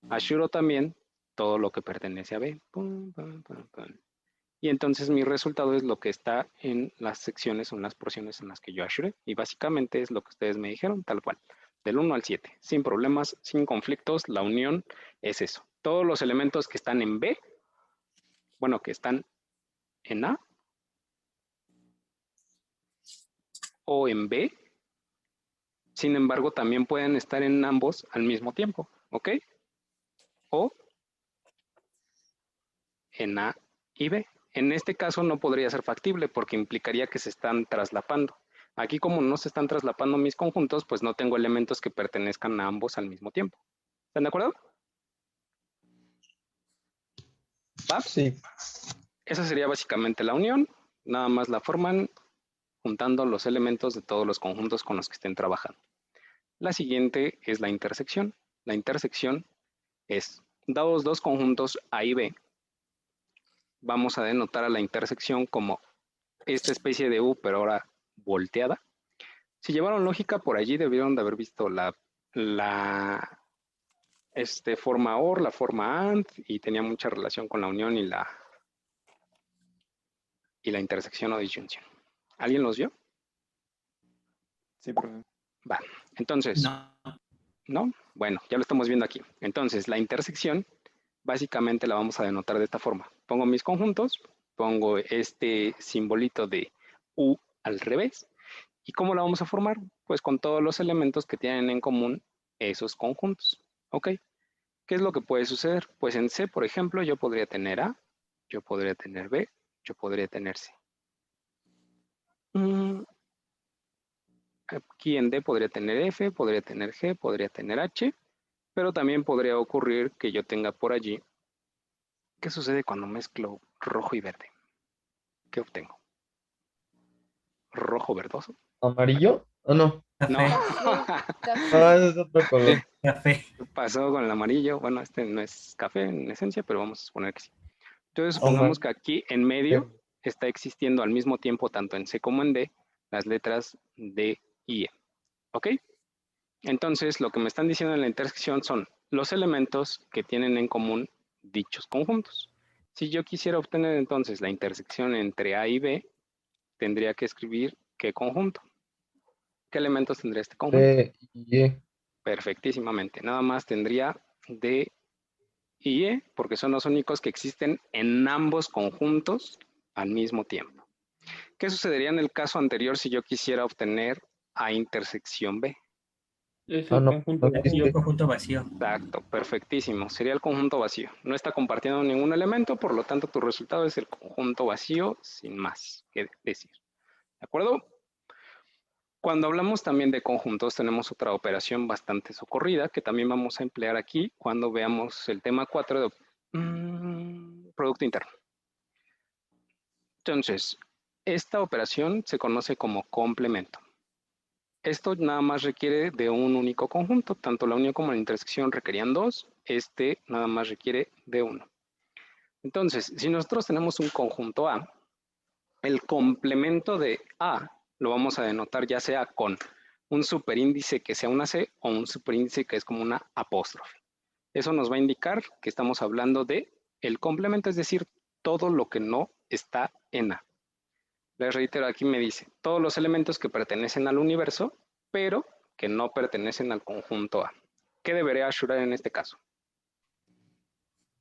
Ashuro también todo lo que pertenece a B. Y entonces mi resultado es lo que está en las secciones o en las porciones en las que yo ashure. Y básicamente es lo que ustedes me dijeron, tal cual. Del 1 al 7, sin problemas, sin conflictos, la unión es eso. Todos los elementos que están en B, bueno, que están en A o en B, sin embargo, también pueden estar en ambos al mismo tiempo, ¿ok? O en A y B. En este caso no podría ser factible porque implicaría que se están traslapando. Aquí como no se están traslapando mis conjuntos, pues no tengo elementos que pertenezcan a ambos al mismo tiempo. ¿Están de acuerdo? ¿Va? Sí. Esa sería básicamente la unión. Nada más la forman juntando los elementos de todos los conjuntos con los que estén trabajando. La siguiente es la intersección. La intersección es, dados dos conjuntos A y B, vamos a denotar a la intersección como esta especie de U, pero ahora volteada. Si llevaron lógica, por allí debieron de haber visto la forma OR, la forma AND, y tenía mucha relación con la unión y la intersección o disyunción. ¿Alguien los vio? Sí, profe. Va, entonces, ¿no? Bueno, ya lo estamos viendo aquí. Entonces, la intersección, básicamente la vamos a denotar de esta forma. Pongo mis conjuntos, pongo este simbolito de U al revés. ¿Y cómo la vamos a formar? Pues con todos los elementos que tienen en común esos conjuntos. ¿Ok? ¿Qué es lo que puede suceder? Pues en C, por ejemplo, yo podría tener A, yo podría tener B, yo podría tener C. Aquí en D podría tener F, podría tener G, podría tener H, pero también podría ocurrir que yo tenga por allí. ¿Qué sucede cuando mezclo rojo y verde? ¿Qué obtengo? ¿Rojo verdoso? ¿Amarillo? ¿O no? Café. No. Ah, ese es otro color. Café. Pasó con el amarillo. Bueno, este no es café en esencia, pero vamos a suponer que sí. Entonces supongamos que aquí en medio está existiendo al mismo tiempo, tanto en C como en D, las letras D y E. ¿Ok? Entonces, lo que me están diciendo en la intersección son los elementos que tienen en común dichos conjuntos. Si yo quisiera obtener entonces la intersección entre A y B, tendría que escribir ¿qué conjunto? ¿Qué elementos tendría este conjunto? D y E. Perfectísimamente. Nada más tendría D y E, porque son los únicos que existen en ambos conjuntos al mismo tiempo. ¿Qué sucedería en el caso anterior si yo quisiera obtener A intersección B? Es el conjunto vacío. Un conjunto vacío. Exacto, perfectísimo. Sería el conjunto vacío. No está compartiendo ningún elemento, por lo tanto tu resultado es el conjunto vacío sin más que decir. ¿De acuerdo? Cuando hablamos también de conjuntos, tenemos otra operación bastante socorrida que también vamos a emplear aquí cuando veamos el tema 4 de Producto Interno. Entonces, esta operación se conoce como complemento. Esto nada más requiere de un único conjunto, tanto la unión como la intersección requerían dos, este nada más requiere de uno. Entonces, si nosotros tenemos un conjunto A, el complemento de A lo vamos a denotar ya sea con un superíndice que sea una C o un superíndice que es como una apóstrofe. Eso nos va a indicar que estamos hablando de el complemento, es decir, todo lo que no está en A. Les reitero, aquí me dice todos los elementos que pertenecen al universo, pero que no pertenecen al conjunto A. ¿Qué debería asegurar en este caso?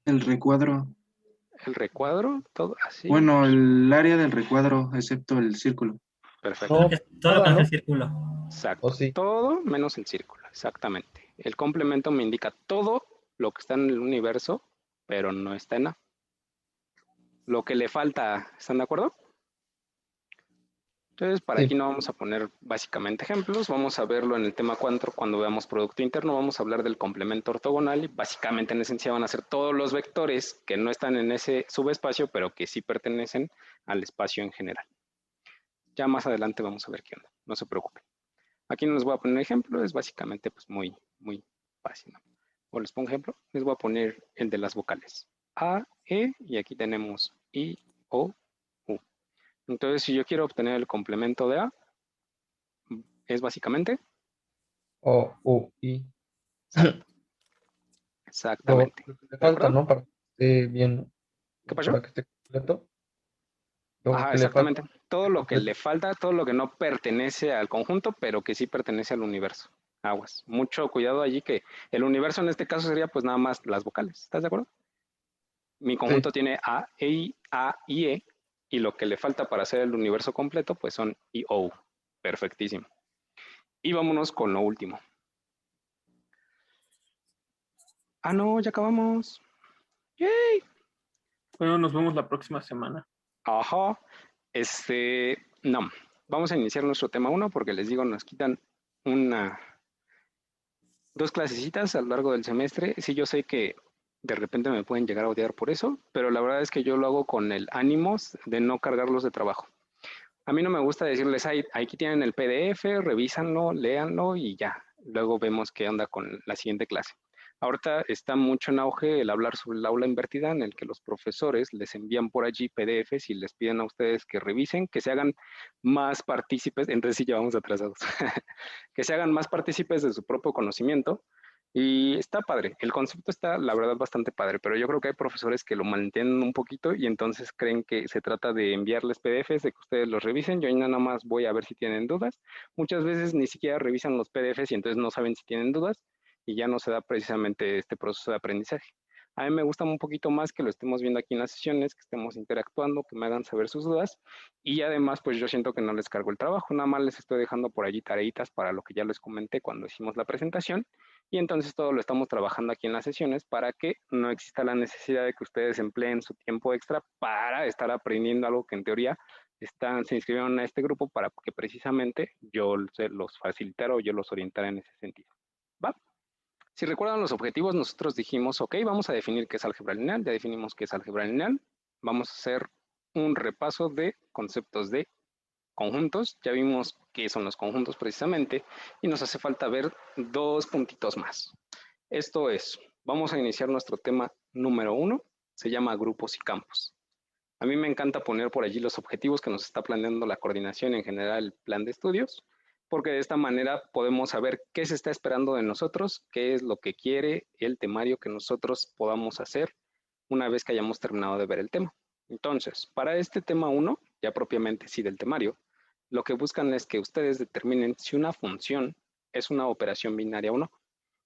El recuadro. El recuadro, todo así. Bueno, el área del recuadro, excepto el círculo. Perfecto. No, Todo lo que nada, es ¿no? el círculo. Exacto. ¿O sí? Todo menos el círculo, exactamente. El complemento me indica todo lo que está en el universo, pero no está en A. Lo que le falta, ¿están de acuerdo? Entonces, para Sí. aquí no vamos a poner básicamente ejemplos, vamos a verlo en el tema 4 cuando veamos producto interno, vamos a hablar del complemento ortogonal y básicamente en esencia van a ser todos los vectores que no están en ese subespacio, pero que sí pertenecen al espacio en general. Ya más adelante vamos a ver qué onda, no se preocupen. Aquí no les voy a poner ejemplo, es básicamente pues muy fácil, ¿no? O les pongo ejemplo, les voy a poner el de las vocales. A, E, y aquí tenemos I, O, U. Entonces, si yo quiero obtener el complemento de A, es básicamente... O, U, I. Exactamente. Lo que le ¿De falta, acuerdo? ¿no? Para que esté bien. ¿Qué pasó? Para que esté completo. Lo Ajá, que le falta. exactamente. Todo lo que le falta, todo lo que no pertenece al conjunto, pero que sí pertenece al universo. Aguas. Mucho cuidado allí que el universo en este caso sería pues nada más las vocales. ¿Estás de acuerdo? Mi conjunto Sí. tiene A, E, A y E, y lo que le falta para hacer el universo completo pues son I, O, U. Perfectísimo. Y vámonos con lo último. Ah, no, ya acabamos. ¡Yay! Bueno, nos vemos la próxima semana. Ajá. No. Vamos a iniciar nuestro tema 1 porque les digo, nos quitan dos clasecitas a lo largo del semestre. Sí, yo sé que de repente me pueden llegar a odiar por eso, pero la verdad es que yo lo hago con el ánimo de no cargarlos de trabajo. A mí no me gusta decirles, aquí tienen el PDF, revísanlo, léanlo y ya. Luego vemos qué onda con la siguiente clase. Ahorita está mucho en auge el hablar sobre el aula invertida, en el que los profesores les envían por allí PDFs y les piden a ustedes que revisen, que se hagan más partícipes, entonces sí ya vamos atrasados, que se hagan más partícipes de su propio conocimiento. Y está padre, el concepto está, la verdad, bastante padre, pero yo creo que hay profesores que lo malentienden un poquito y entonces creen que se trata de enviarles PDFs, de que ustedes los revisen. Yo nada más voy a ver si tienen dudas. Muchas veces ni siquiera revisan los PDFs y entonces no saben si tienen dudas y ya no se da precisamente este proceso de aprendizaje. A mí me gusta un poquito más que lo estemos viendo aquí en las sesiones, que estemos interactuando, que me hagan saber sus dudas y además pues yo siento que no les cargo el trabajo, nada más les estoy dejando por allí tareitas para lo que ya les comenté cuando hicimos la presentación y entonces todo lo estamos trabajando aquí en las sesiones para que no exista la necesidad de que ustedes empleen su tiempo extra para estar aprendiendo algo que en teoría se inscribieron a este grupo para que precisamente yo se los facilitara o yo los orientara en ese sentido. ¿Va? Si recuerdan los objetivos, nosotros dijimos, ok, vamos a definir qué es álgebra lineal, ya definimos qué es álgebra lineal, vamos a hacer un repaso de conceptos de conjuntos, ya vimos qué son los conjuntos precisamente, y nos hace falta ver dos puntitos más. Esto es, vamos a iniciar nuestro tema número 1, se llama grupos y campos. A mí me encanta poner por allí los objetivos que nos está planeando la coordinación, en general el plan de estudios, porque de esta manera podemos saber qué se está esperando de nosotros, qué es lo que quiere el temario que nosotros podamos hacer una vez que hayamos terminado de ver el tema. Entonces, para este tema 1, ya propiamente sí del temario, lo que buscan es que ustedes determinen si una función es una operación binaria o no,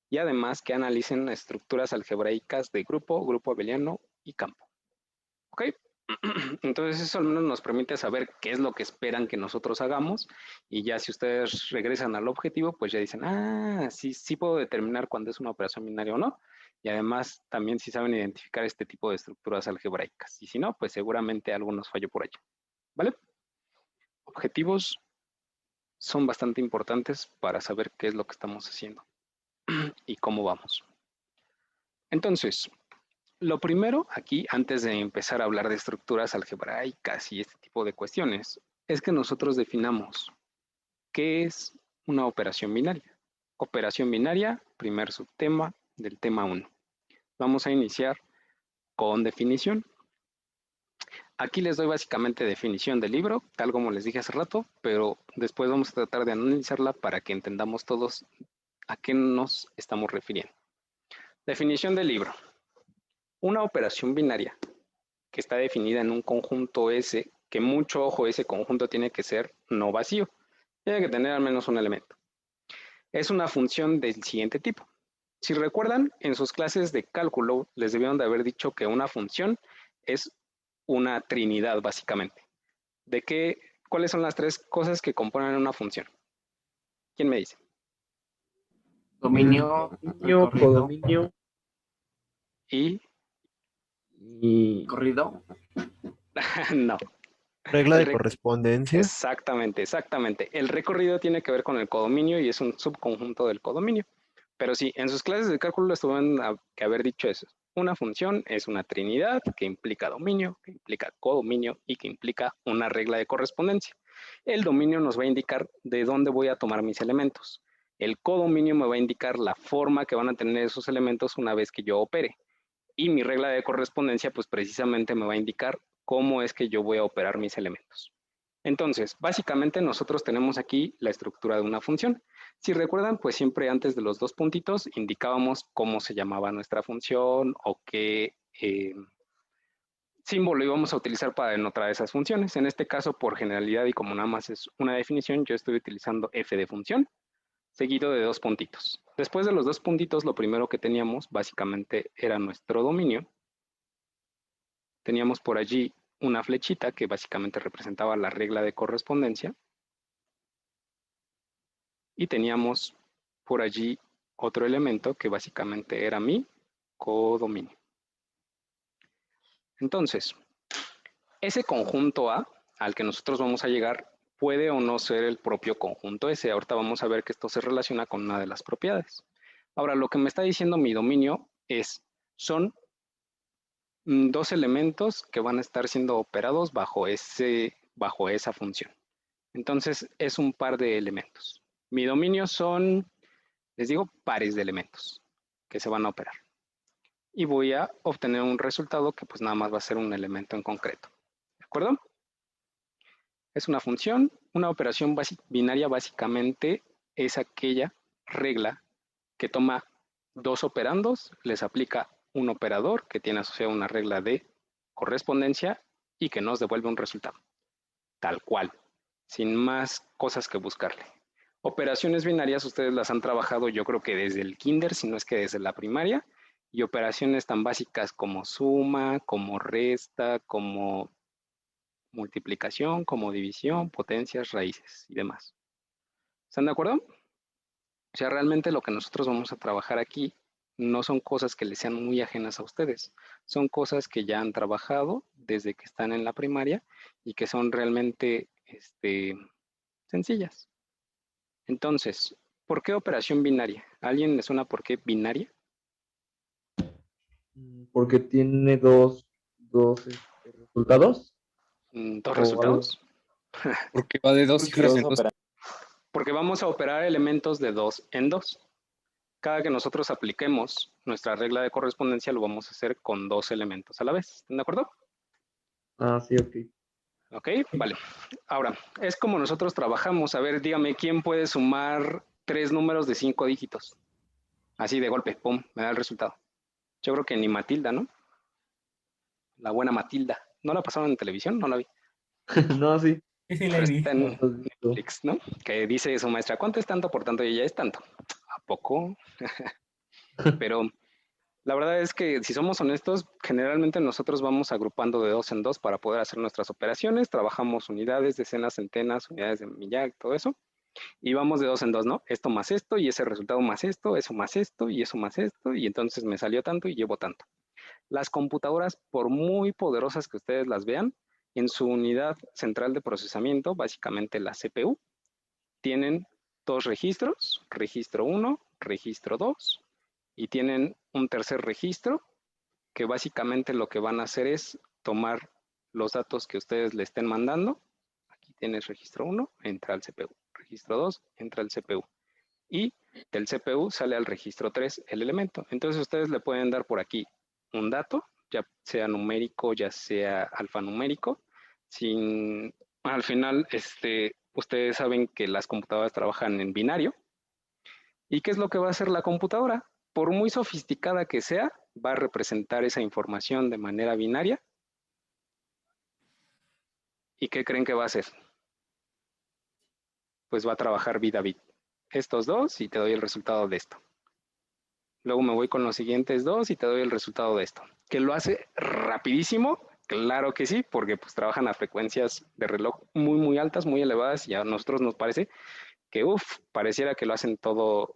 y además que analicen estructuras algebraicas de grupo, grupo abeliano y campo. ¿Ok? Entonces eso al menos nos permite saber qué es lo que esperan que nosotros hagamos y ya si ustedes regresan al objetivo, pues ya dicen, sí puedo determinar cuándo es una operación binaria o no, y además también si saben identificar este tipo de estructuras algebraicas, y si no, pues seguramente algo nos falló por allí, ¿vale? Objetivos son bastante importantes para saber qué es lo que estamos haciendo y cómo vamos. Entonces, lo primero aquí, antes de empezar a hablar de estructuras algebraicas y este tipo de cuestiones, es que nosotros definamos qué es una operación binaria. Operación binaria, primer subtema del tema 1. Vamos a iniciar con definición. Aquí les doy básicamente definición del libro, tal como les dije hace rato, pero después vamos a tratar de analizarla para que entendamos todos a qué nos estamos refiriendo. Definición del libro. Una operación binaria que está definida en un conjunto S, que mucho ojo, ese conjunto tiene que ser no vacío, tiene que tener al menos un elemento. Es una función del siguiente tipo. Si recuerdan, en sus clases de cálculo les debieron de haber dicho que una función es una trinidad, básicamente. ¿Cuáles son las tres cosas que componen una función? ¿Quién me dice? Dominio, Dominio, recorrido, codominio Y y corrido. no. Regla El de rec- correspondencia. Exactamente. El recorrido tiene que ver con el codominio y es un subconjunto del codominio. Pero sí, en sus clases de cálculo les tuvieron que haber dicho eso. Una función es una trinidad que implica dominio, que implica codominio y que implica una regla de correspondencia. El dominio nos va a indicar de dónde voy a tomar mis elementos. El codominio me va a indicar la forma que van a tener esos elementos una vez que yo opere. Y mi regla de correspondencia, pues precisamente me va a indicar cómo es que yo voy a operar mis elementos. Entonces, básicamente nosotros tenemos aquí la estructura de una función. Si recuerdan, pues siempre antes de los dos puntitos indicábamos cómo se llamaba nuestra función o qué símbolo íbamos a utilizar para denotar esas funciones. En este caso, por generalidad y como nada más es una definición, yo estoy utilizando f de función, seguido de dos puntitos. Después de los dos puntitos, lo primero que teníamos básicamente era nuestro dominio. Teníamos por allí una flechita que básicamente representaba la regla de correspondencia. Y teníamos por allí otro elemento que básicamente era mi codominio. Entonces, ese conjunto A al que nosotros vamos a llegar puede o no ser el propio conjunto S. Ahorita vamos a ver que esto se relaciona con una de las propiedades. Ahora, lo que me está diciendo mi dominio son dos elementos que van a estar siendo operados bajo esa función. Entonces, es un par de elementos. Mi dominio son, les digo, pares de elementos que se van a operar. Y voy a obtener un resultado que pues nada más va a ser un elemento en concreto. ¿De acuerdo? Es una función. Una operación binaria básicamente es aquella regla que toma dos operandos, les aplica un operador que tiene asociado una regla de correspondencia y que nos devuelve un resultado. Tal cual, sin más cosas que buscarle. Operaciones binarias ustedes las han trabajado yo creo que desde el kinder, si no es que desde la primaria, y operaciones tan básicas como suma, como resta, como multiplicación, como división, potencias, raíces y demás. ¿Están de acuerdo? O sea, realmente lo que nosotros vamos a trabajar aquí no son cosas que les sean muy ajenas a ustedes, son cosas que ya han trabajado desde que están en la primaria y que son realmente sencillas. Entonces, ¿por qué operación binaria? ¿A alguien le suena por qué binaria? porque tiene dos resultados. ¿Dos O resultados? Porque va de dos Porque cifras vas en a dos. operar. Porque vamos a operar elementos de 2 en 2. Cada que nosotros apliquemos nuestra regla de correspondencia, lo vamos a hacer con dos elementos a la vez. ¿Están de acuerdo? Ah, sí, ok. Ok, vale. Ahora, es como nosotros trabajamos. A ver, dígame, ¿quién puede sumar 3 números de 5 dígitos? Así de golpe, pum, me da el resultado. Yo creo que ni Matilda, ¿no? La buena Matilda. ¿No la pasaron en televisión? No la vi. No, sí. Sí, sí, la he Pero está en visto. Los visto. Netflix, ¿no? Que dice su maestra, ¿cuánto es tanto por tanto? Y ella es tanto. ¿A poco? Pero la verdad es que si somos honestos, generalmente nosotros vamos agrupando de 2 en 2 para poder hacer nuestras operaciones. Trabajamos unidades, decenas, centenas, unidades de millar, todo eso. Y vamos de 2 en 2, ¿no? Esto más esto y ese resultado más esto, eso más esto y eso más esto. Y entonces me salió tanto y llevo tanto. Las computadoras, por muy poderosas que ustedes las vean, en su unidad central de procesamiento, básicamente la CPU, tienen dos registros, registro 1, registro 2, y tienen un tercer registro que básicamente lo que van a hacer es tomar los datos que ustedes le estén mandando. Aquí tienes registro 1, entra al CPU. Registro 2, entra al CPU. Y del CPU sale al registro 3 el elemento. Entonces ustedes le pueden dar por aquí un dato, ya sea numérico, ya sea alfanumérico. Al final, ustedes saben que las computadoras trabajan en binario. ¿Y qué es lo que va a hacer la computadora? Por muy sofisticada que sea, va a representar esa información de manera binaria. ¿Y qué creen que va a hacer? Pues va a trabajar bit a bit. Estos dos y te doy el resultado de esto. Luego me voy con los siguientes dos y te doy el resultado de esto. ¿Que lo hace rapidísimo? Claro que sí, porque pues trabajan a frecuencias de reloj muy, muy altas, muy elevadas, y a nosotros nos parece que, pareciera que lo hacen todo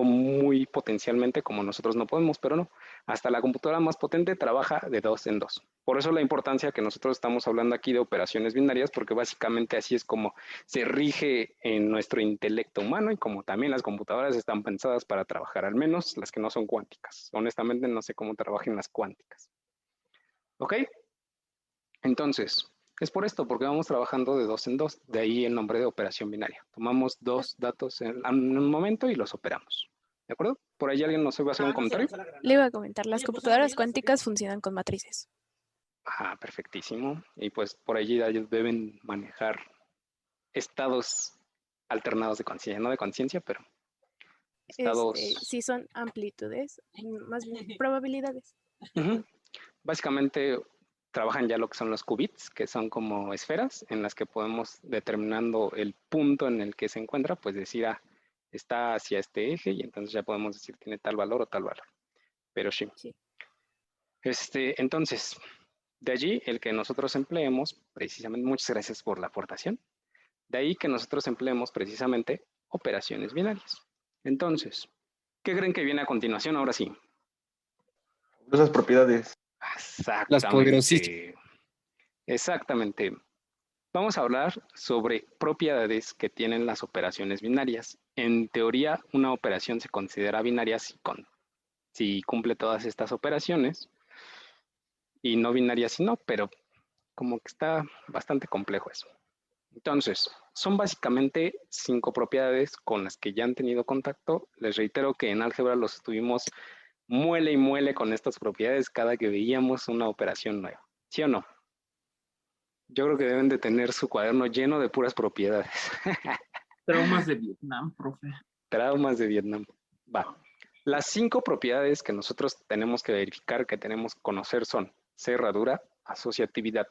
muy potencialmente, como nosotros no podemos, pero no. Hasta la computadora más potente trabaja de 2 en 2. Por eso la importancia que nosotros estamos hablando aquí de operaciones binarias, porque básicamente así es como se rige en nuestro intelecto humano, y como también las computadoras están pensadas para trabajar, al menos las que no son cuánticas. Honestamente no sé cómo trabajen las cuánticas. ¿Ok? Entonces, es por esto, porque vamos trabajando de 2 en 2, de ahí el nombre de operación binaria. Tomamos dos datos en un momento y los operamos. ¿De acuerdo? ¿Por ahí alguien nos iba a hacer un comentario? Le iba a comentar, las computadoras cuánticas funcionan con matrices. Ah, perfectísimo. Y pues por allí ellos deben manejar estados alternados de conciencia, no de conciencia, pero estados... Sí son amplitudes, más bien probabilidades. Básicamente trabajan ya lo que son los qubits, que son como esferas en las que podemos, determinando el punto en el que se encuentra, pues decir, está hacia este eje, y entonces ya podemos decir tiene tal valor o tal valor. Pero sí. Entonces, de allí el que nosotros empleemos, precisamente, muchas gracias por la aportación, de ahí que nosotros empleemos precisamente operaciones binarias. Entonces, ¿qué creen que viene a continuación ahora sí? Esas propiedades. Las poderosísimas. Exactamente. Vamos a hablar sobre propiedades que tienen las operaciones binarias. En teoría, una operación se considera binaria si cumple todas estas operaciones, y no binaria si no, pero como que está bastante complejo eso. Entonces, son básicamente 5 propiedades con las que ya han tenido contacto. Les reitero que en álgebra los estuvimos muele y muele con estas propiedades cada que veíamos una operación nueva. ¿Sí o no? Yo creo que deben de tener su cuaderno lleno de puras propiedades. Traumas de Vietnam, profe. Traumas de Vietnam. Va. Las 5 propiedades que nosotros tenemos que verificar, que tenemos que conocer son cerradura, asociatividad,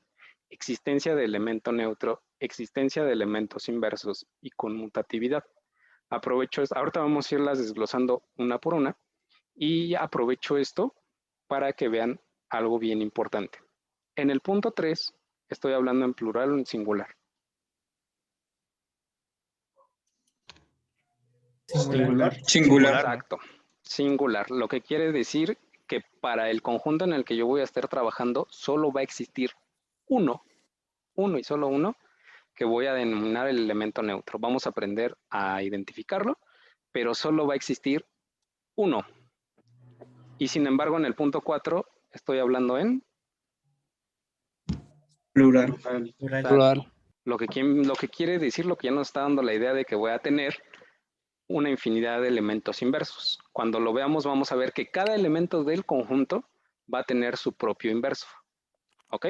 existencia de elemento neutro, existencia de elementos inversos y conmutatividad. Aprovecho esto, ahorita vamos a irlas desglosando una por una, y aprovecho esto para que vean algo bien importante. En el punto 3, estoy hablando en plural o en singular. Singular. Exacto, singular. Lo que quiere decir que para el conjunto en el que yo voy a estar trabajando, solo va a existir uno y solo uno, que voy a denominar el elemento neutro. Vamos a aprender a identificarlo, pero solo va a existir uno. Y sin embargo, en el punto 4, estoy hablando en Plural. Plural. lo que quiere decir, lo que ya nos está dando la idea de que voy a tener una infinidad de elementos inversos. Cuando lo veamos, vamos a ver que cada elemento del conjunto va a tener su propio inverso. ¿Ok?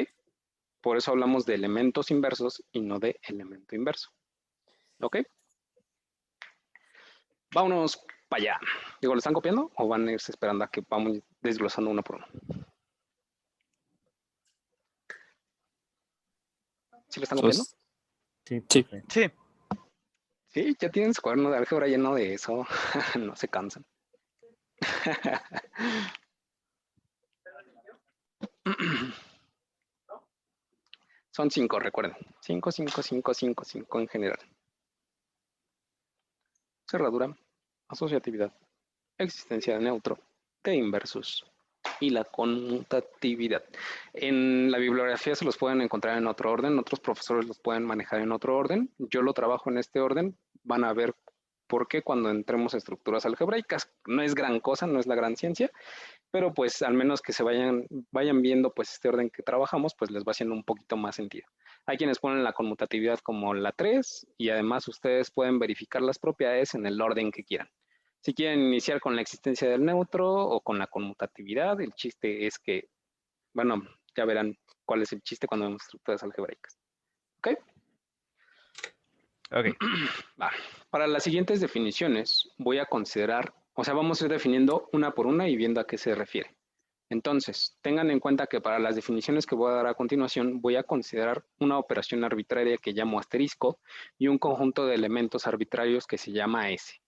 Por eso hablamos de elementos inversos y no de elemento inverso. ¿Ok? Vámonos para allá. Digo, ¿lo están copiando o van a irse esperando a que vamos desglosando uno por uno? ¿Sí lo están copiando? Sí. Sí. Sí, ya tienen su cuaderno de álgebra lleno de eso. No se cansan. Son 5, recuerden. 5 en general. Cerradura, asociatividad, existencia de neutro, de inversos y la conmutatividad. En la bibliografía se los pueden encontrar en otro orden, otros profesores los pueden manejar en otro orden. Yo lo trabajo en este orden. Van a ver por qué cuando entremos a estructuras algebraicas. No es gran cosa, no es la gran ciencia, pero pues al menos que se vayan viendo pues este orden que trabajamos, pues les va haciendo un poquito más sentido. Hay quienes ponen la conmutatividad como la 3, y además ustedes pueden verificar las propiedades en el orden que quieran. Si quieren iniciar con la existencia del neutro o con la conmutatividad, el chiste es que, bueno, ya verán cuál es el chiste cuando vemos estructuras algebraicas. ¿Ok? Ok. Va. Para las siguientes definiciones voy a considerar, o sea, vamos a ir definiendo una por una y viendo a qué se refiere. Entonces, tengan en cuenta que para las definiciones que voy a dar a continuación, voy a considerar una operación arbitraria que llamo asterisco y un conjunto de elementos arbitrarios que se llama S.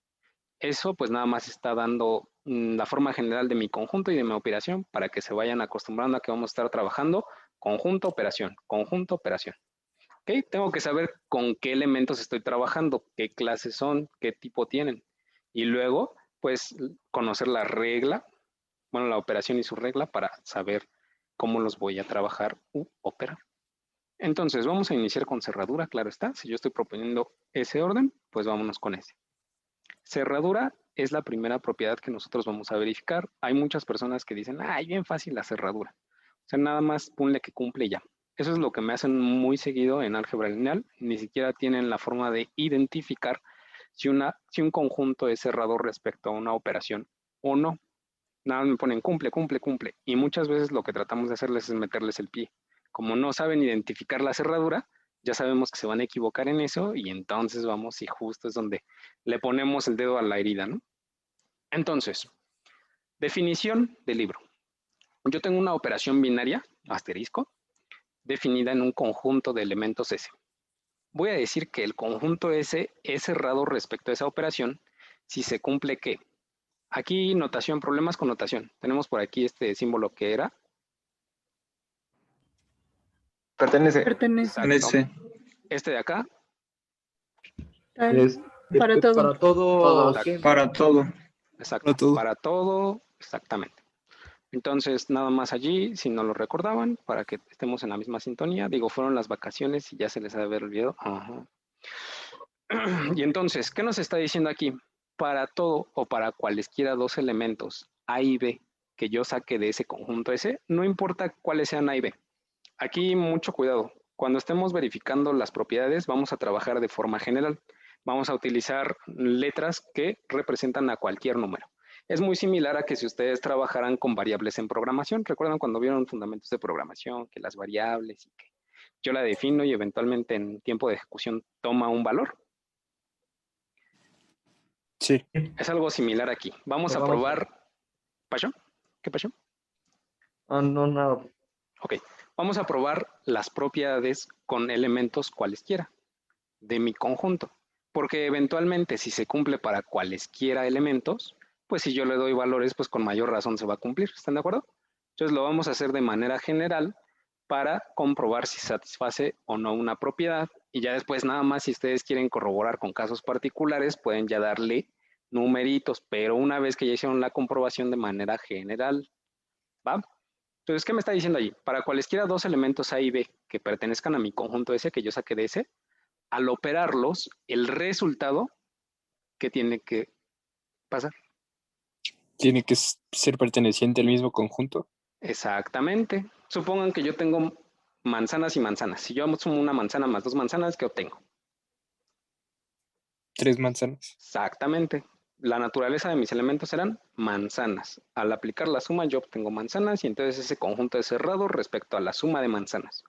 Eso pues nada más está dando la forma general de mi conjunto y de mi operación para que se vayan acostumbrando a que vamos a estar trabajando conjunto, operación, conjunto, operación. ¿Ok? Tengo que saber con qué elementos estoy trabajando, qué clases son, qué tipo tienen. Y luego, pues, conocer la regla, bueno, la operación y su regla para saber cómo los voy a trabajar u operar. Entonces, vamos a iniciar con cerradura, claro está. Si yo estoy proponiendo ese orden, pues vámonos con ese. Cerradura es la primera propiedad que nosotros vamos a verificar. Hay muchas personas que dicen, ay, bien fácil la cerradura. O sea, nada más ponle que cumple y ya. Eso es lo que me hacen muy seguido en álgebra lineal. Ni siquiera tienen la forma de identificar si un conjunto es cerrado respecto a una operación o no. Nada más me ponen cumple, cumple, cumple. Y muchas veces lo que tratamos de hacerles es meterles el pie. Como no saben identificar la cerradura, ya sabemos que se van a equivocar en eso y entonces vamos y justo es donde le ponemos el dedo a la herida, ¿no? Entonces, definición del libro. Yo tengo una operación binaria, asterisco, definida en un conjunto de elementos S. Voy a decir que el conjunto S es cerrado respecto a esa operación si se cumple ¿qué? Aquí notación, problemas con notación. Tenemos por aquí este símbolo que era. Pertenece. Pertenece. Este de acá. Es Para todo. Para todo. ¿qué? Para todo. Exacto. Para todo. Para todo, exactamente. Entonces, nada más allí, si no lo recordaban, para que estemos en la misma sintonía. Digo, fueron las vacaciones y ya se les ha de haber olvidado. Ajá. Y entonces, ¿qué nos está diciendo aquí? Para todo o para cualesquiera dos elementos A y B que yo saque de ese conjunto S, no importa cuáles sean A y B. Aquí mucho cuidado. Cuando estemos verificando las propiedades, vamos a trabajar de forma general. Vamos a utilizar letras que representan a cualquier número. Es muy similar a que si ustedes trabajaran con variables en programación. ¿Recuerdan cuando vieron fundamentos de programación? Que las variables y que yo la defino y eventualmente en tiempo de ejecución toma un valor. Sí. Es algo similar aquí. Vamos a probar. ¿Pasó? ¿Qué pasó? No, nada. Ok. Vamos a probar las propiedades con elementos cualesquiera de mi conjunto. Porque eventualmente si se cumple para cualesquiera elementos, pues si yo le doy valores, pues con mayor razón se va a cumplir. ¿Están de acuerdo? Entonces lo vamos a hacer de manera general para comprobar si satisface o no una propiedad. Y ya después nada más si ustedes quieren corroborar con casos particulares, pueden ya darle numeritos, pero una vez que ya hicieron la comprobación de manera general, ¿va? Entonces, ¿qué me está diciendo allí? Para cualesquiera dos elementos A y B que pertenezcan a mi conjunto S, que yo saqué de S, al operarlos, el resultado, ¿qué tiene que pasar? Tiene que ser perteneciente al mismo conjunto. Exactamente. Supongan que yo tengo manzanas y manzanas. Si yo sumo una manzana más dos manzanas, ¿qué obtengo? 3 manzanas. Exactamente. La naturaleza de mis elementos eran manzanas. Al aplicar la suma yo obtengo manzanas y entonces ese conjunto es cerrado respecto a la suma de manzanas.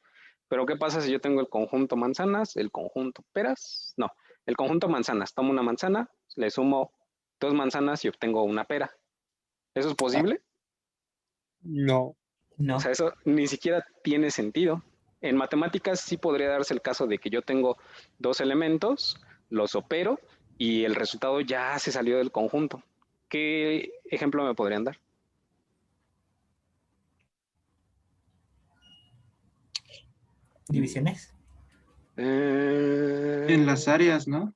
Pero ¿qué pasa si yo tengo el conjunto manzanas, el conjunto peras? No, el conjunto manzanas. Tomo una manzana, le sumo 2 manzanas y obtengo una pera. ¿Eso es posible? No. No. O sea, eso ni siquiera tiene sentido. En matemáticas sí podría darse el caso de que yo tengo 2 elementos, los opero y el resultado ya se salió del conjunto. ¿Qué ejemplo me podrían dar? ¿Divisiones? En las áreas, ¿no?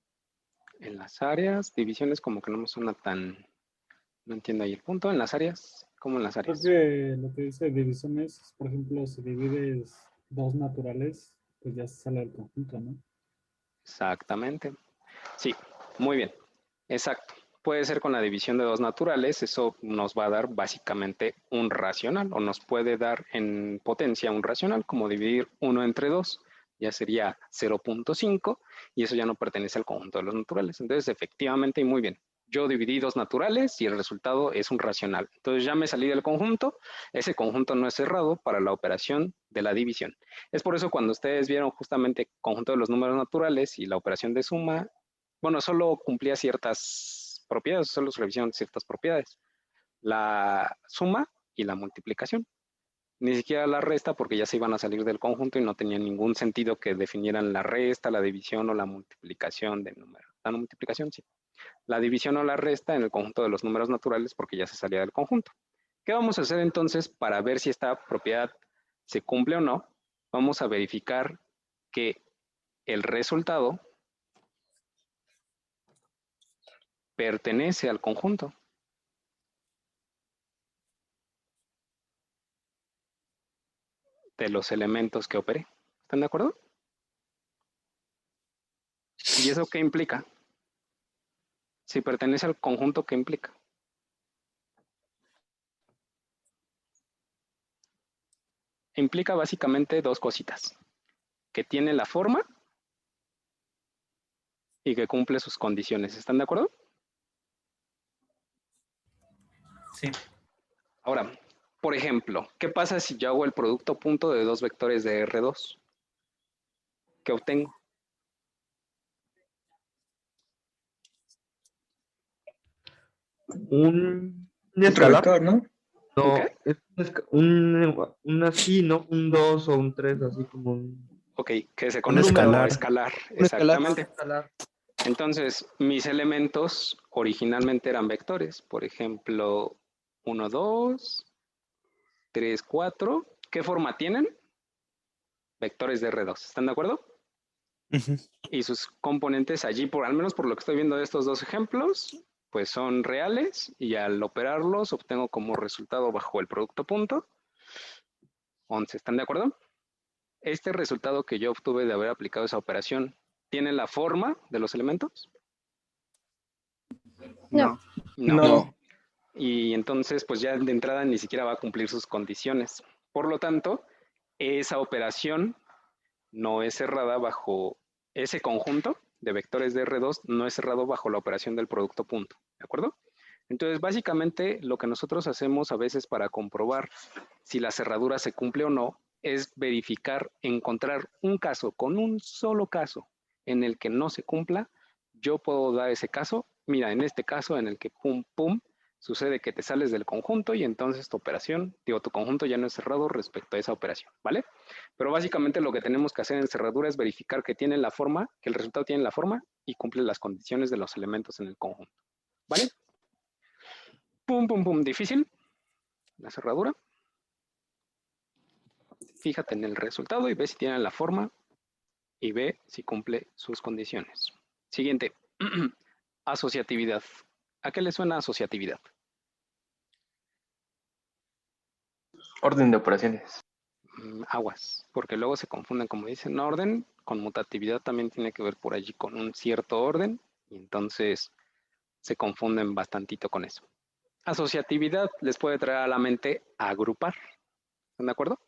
En las áreas, divisiones como que no me suena tan... No entiendo ahí el punto. En las áreas, ¿cómo en las áreas? Creo que lo que dice divisiones, por ejemplo, si divides 2 naturales, pues ya se sale del conjunto, ¿no? Exactamente. Sí, muy bien. Exacto. Puede ser con la división de 2 naturales, eso nos va a dar básicamente un racional, o nos puede dar en potencia un racional, como dividir 1 entre 2, ya sería 0.5, y eso ya no pertenece al conjunto de los naturales. Entonces, efectivamente, y muy bien. Yo dividí dos naturales y el resultado es un racional. Entonces ya me salí del conjunto. Ese conjunto no es cerrado para la operación de la división. Es por eso cuando ustedes vieron justamente conjunto de los números naturales y la operación de suma, bueno, solo cumplía ciertas propiedades, solo se revisaron ciertas propiedades. La suma y la multiplicación. Ni siquiera la resta porque ya se iban a salir del conjunto y no tenía ningún sentido que definieran la resta, la división o la multiplicación de números. La multiplicación sí. La división o la resta en el conjunto de los números naturales porque ya se salía del conjunto. ¿Qué vamos a hacer entonces para ver si esta propiedad se cumple o no? Vamos a verificar que el resultado pertenece al conjunto. De los elementos que operé. ¿Están de acuerdo? ¿Y eso qué implica? Si pertenece al conjunto, ¿qué implica? Implica básicamente dos cositas. Que tiene la forma y que cumple sus condiciones. ¿Están de acuerdo? Sí. Ahora, por ejemplo, ¿qué pasa si yo hago el producto punto de dos vectores de R2? ¿Qué obtengo? Un Otro escalar. vector, ¿no? No, ¿Un qué? es un así, ¿no? Un 2 o un 3, así como un Ok, que se Un conoce como escalar. escalar. un escalar. Exactamente. Escalar. Entonces, mis elementos originalmente eran vectores. Por ejemplo, 1, 2, 3, 4. ¿Qué forma tienen? Vectores de R2. ¿Están de acuerdo? Ujú. Y sus componentes allí, al menos por lo que estoy viendo de estos dos ejemplos, pues son reales y al operarlos obtengo como resultado bajo el producto punto 11. ¿Están de acuerdo? Este resultado que yo obtuve de haber aplicado esa operación, ¿tiene la forma de los elementos? No. No. Y entonces, pues ya de entrada ni siquiera va a cumplir sus condiciones. Por lo tanto, esa operación no es cerrada bajo ese conjunto de vectores de R2, no es cerrado bajo la operación del producto punto. ¿De acuerdo? Entonces, básicamente, lo que nosotros hacemos a veces para comprobar si la cerradura se cumple o no es verificar, encontrar un caso, con un solo caso en el que no se cumpla, yo puedo dar ese caso. Mira, en este caso en el que pum, pum, sucede que te sales del conjunto y entonces tu operación, tu conjunto ya no es cerrado respecto a esa operación, ¿vale? Pero básicamente lo que tenemos que hacer en cerradura es verificar que tiene la forma, que el resultado tiene la forma y cumple las condiciones de los elementos en el conjunto, ¿vale? Pum, pum, pum, difícil. La cerradura. Fíjate en el resultado y ve si tiene la forma y ve si cumple sus condiciones. Siguiente. Asociatividad. ¿A qué le suena asociatividad? Orden de operaciones. Aguas, porque luego se confunden, como dicen, orden, con mutatividad también tiene que ver por allí con un cierto orden, y entonces se confunden bastantito con eso. Asociatividad les puede traer a la mente agrupar. ¿Están de acuerdo?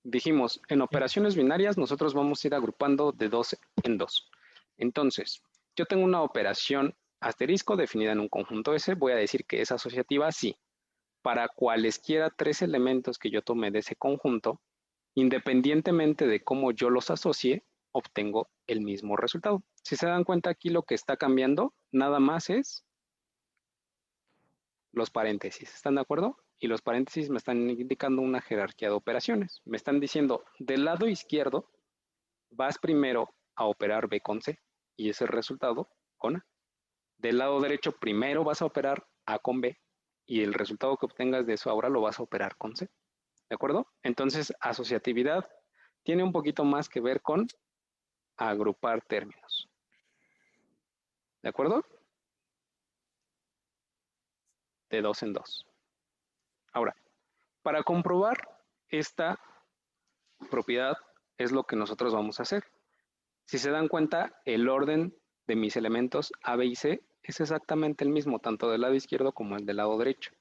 Dijimos, en operaciones binarias nosotros vamos a ir agrupando de 2 en 2. Entonces, yo tengo una operación asterisco definida en un conjunto S, voy a decir que es asociativa sí. Para cualesquiera tres elementos que yo tome de ese conjunto, independientemente de cómo yo los asocie, obtengo el mismo resultado. Si se dan cuenta aquí lo que está cambiando, nada más es los paréntesis. ¿Están de acuerdo? Y los paréntesis me están indicando una jerarquía de operaciones. Me están diciendo, del lado izquierdo, vas primero a operar B con C y ese resultado con A. Del lado derecho, primero vas a operar A con B y el resultado que obtengas de eso ahora lo vas a operar con C. ¿De acuerdo? Entonces, asociatividad tiene un poquito más que ver con agrupar términos. ¿De acuerdo? De 2 en 2. Ahora, para comprobar esta propiedad es lo que nosotros vamos a hacer. Si se dan cuenta, el orden de mis elementos A, B y C es exactamente el mismo, tanto del lado izquierdo como el del lado derecho.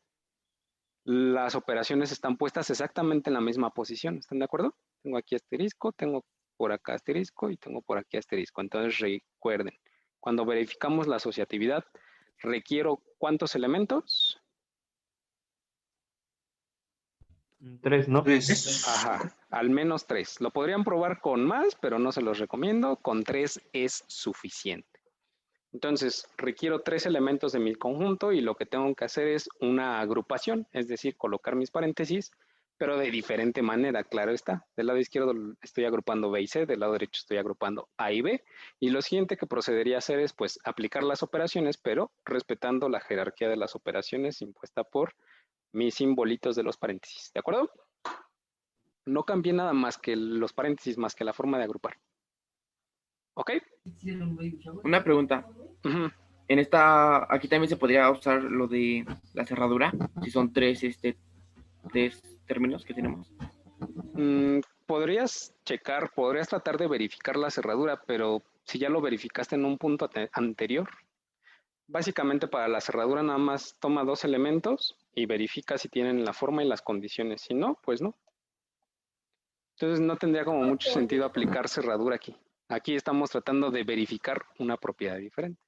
Las operaciones están puestas exactamente en la misma posición, ¿están de acuerdo? Tengo aquí asterisco, tengo por acá asterisco y tengo por aquí asterisco. Entonces recuerden, cuando verificamos la asociatividad, requiero ¿cuántos elementos? 3, ¿no? 3. Ajá, al menos 3. Lo podrían probar con más, pero no se los recomiendo. Con 3 es suficiente. Entonces, requiero 3 elementos de mi conjunto y lo que tengo que hacer es una agrupación, es decir, colocar mis paréntesis, pero de diferente manera, claro está. Del lado izquierdo estoy agrupando B y C, del lado derecho estoy agrupando A y B, y lo siguiente que procedería a hacer es, pues, aplicar las operaciones, pero respetando la jerarquía de las operaciones impuesta por mis simbolitos de los paréntesis, ¿de acuerdo? No cambié nada más que los paréntesis, más que la forma de agrupar. ¿Ok? Una pregunta. Ujú. En aquí también se podría usar lo de la cerradura, si son tres términos que tenemos. Podrías checar, podrías tratar de verificar la cerradura, pero si ya lo verificaste en un punto anterior, básicamente para la cerradura nada más toma 2 elementos y verifica si tienen la forma y las condiciones. Si no, pues no. Entonces no tendría como mucho sentido aplicar cerradura aquí. Aquí estamos tratando de verificar una propiedad diferente.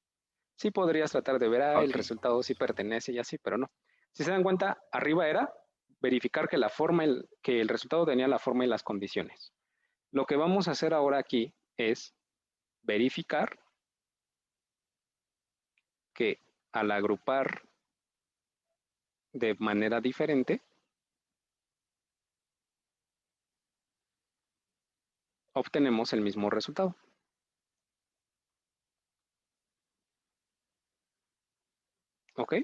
Sí podrías tratar de ver, el resultado sí pertenece y así, pero no. Si se dan cuenta, arriba era verificar que que el resultado tenía la forma y las condiciones. Lo que vamos a hacer ahora aquí es verificar que al agrupar de manera diferente, obtenemos el mismo resultado. ¿Ok?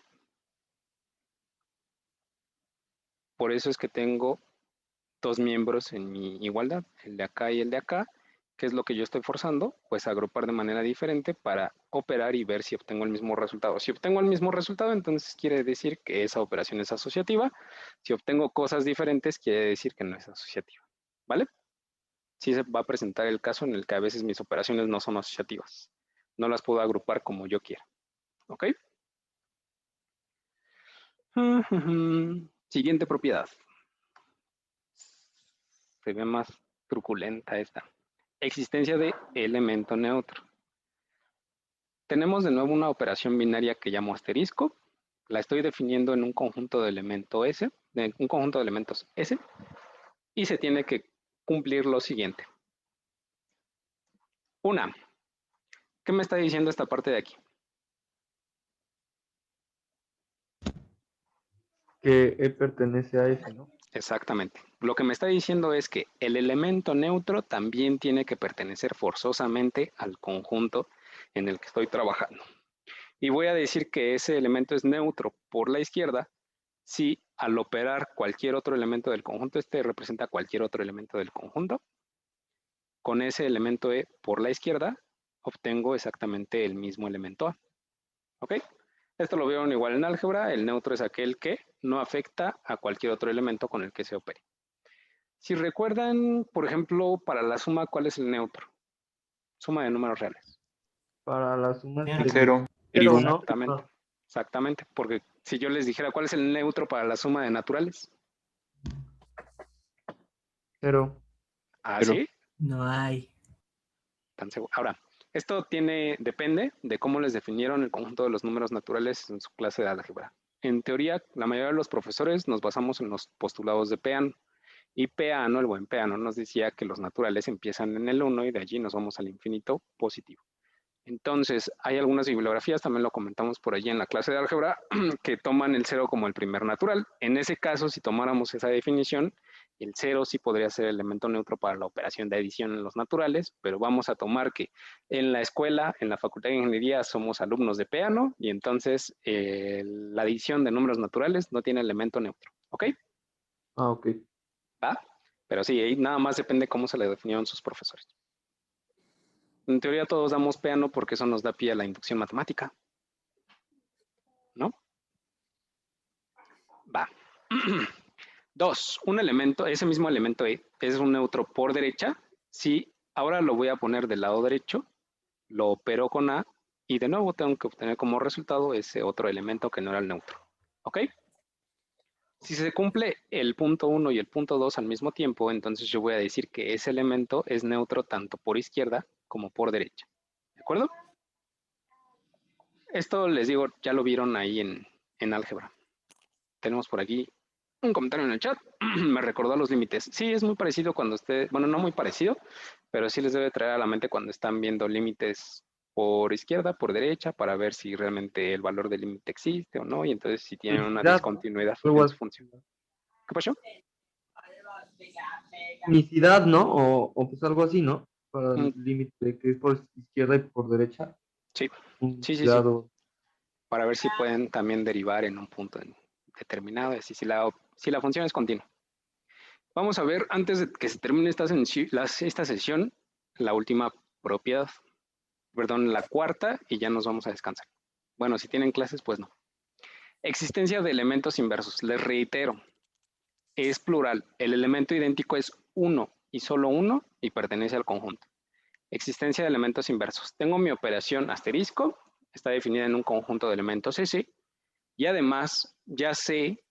Por eso es que tengo 2 miembros en mi igualdad, el de acá y el de acá. ¿Qué es lo que yo estoy forzando? Pues agrupar de manera diferente para operar y ver si obtengo el mismo resultado. Si obtengo el mismo resultado, entonces quiere decir que esa operación es asociativa. Si obtengo cosas diferentes, quiere decir que no es asociativa. ¿Vale? Sí se va a presentar el caso en el que a veces mis operaciones no son asociativas. No las puedo agrupar como yo quiera. ¿Ok? Siguiente propiedad. Se ve más truculenta esta. Existencia de elemento neutro. Tenemos de nuevo una operación binaria que llamo asterisco. La estoy definiendo en un conjunto de elementos S, y se tiene que cumplir lo siguiente. Una, ¿qué me está diciendo esta parte de aquí? Que E pertenece a S, ¿no? Exactamente. Lo que me está diciendo es que el elemento neutro también tiene que pertenecer forzosamente al conjunto en el que estoy trabajando. Y voy a decir que ese elemento es neutro por la izquierda si al operar cualquier otro elemento del conjunto, este representa cualquier otro elemento del conjunto, con ese elemento E por la izquierda obtengo exactamente el mismo elemento A. ¿Ok? Esto lo vieron igual en álgebra. El neutro es aquel que no afecta a cualquier otro elemento con el que se opere. Si recuerdan, por ejemplo, para la suma, ¿cuál es el neutro? Suma de números reales. Para la suma Cero. sería 0 y cero, 1. ¿no? Exactamente. Exactamente, porque si yo les dijera cuál es el neutro para la suma de naturales. 0. ¿Ah, Cero. sí? No hay. Tan seguro. Ahora, esto depende de cómo les definieron el conjunto de los números naturales en su clase de álgebra. En teoría, la mayoría de los profesores nos basamos en los postulados de Peano. Y Peano, el buen Peano, nos decía que los naturales empiezan en el 1 y de allí nos vamos al infinito positivo. Entonces, hay algunas bibliografías, también lo comentamos por allí en la clase de álgebra, que toman el 0 como el primer natural. En ese caso, si tomáramos esa definición, el 0 sí podría ser el elemento neutro para la operación de adición en los naturales, pero vamos a tomar que en la escuela, en la Facultad de Ingeniería, somos alumnos de Peano, y entonces la adición de números naturales no tiene elemento neutro. ¿Ok? Ah, ok. ¿Va? Pero sí, ahí nada más depende cómo se le definieron sus profesores. En teoría todos damos Peano porque eso nos da pie a la inducción matemática. ¿No? Va. 2. Un elemento, ese mismo elemento E, es un neutro por derecha. Si ahora lo voy a poner del lado derecho, lo opero con A y de nuevo tengo que obtener como resultado ese otro elemento que no era el neutro. ¿Ok? Si se cumple el punto 1 y el punto 2 al mismo tiempo, entonces yo voy a decir que ese elemento es neutro tanto por izquierda como por derecha. ¿De acuerdo? Esto les digo, ya lo vieron ahí en álgebra. Tenemos por aquí un comentario en el chat. Me recordó los límites. Sí, es muy parecido cuando bueno, no muy parecido, pero sí les debe traer a la mente cuando están viendo límites por izquierda, por derecha, para ver si realmente el valor del límite existe o no, y entonces si tienen una Unicidad, discontinuidad algo en así. su función. ¿Qué pasó? Unicidad, ¿no? O pues algo así, ¿no? Para Mm. el límite que es por izquierda y por derecha. Sí, Unicidad o- para ver si pueden también derivar en un punto determinado, así si la función es continua. Vamos a ver, antes de que se termine esta sesión, la última propiedad, perdón, la cuarta, y ya nos vamos a descansar. Bueno, si tienen clases, pues no. Existencia de elementos inversos. Les reitero, es plural. El elemento idéntico es uno y solo uno y pertenece al conjunto. Existencia de elementos inversos. Tengo mi operación asterisco, está definida en un conjunto de elementos S, y además ya sé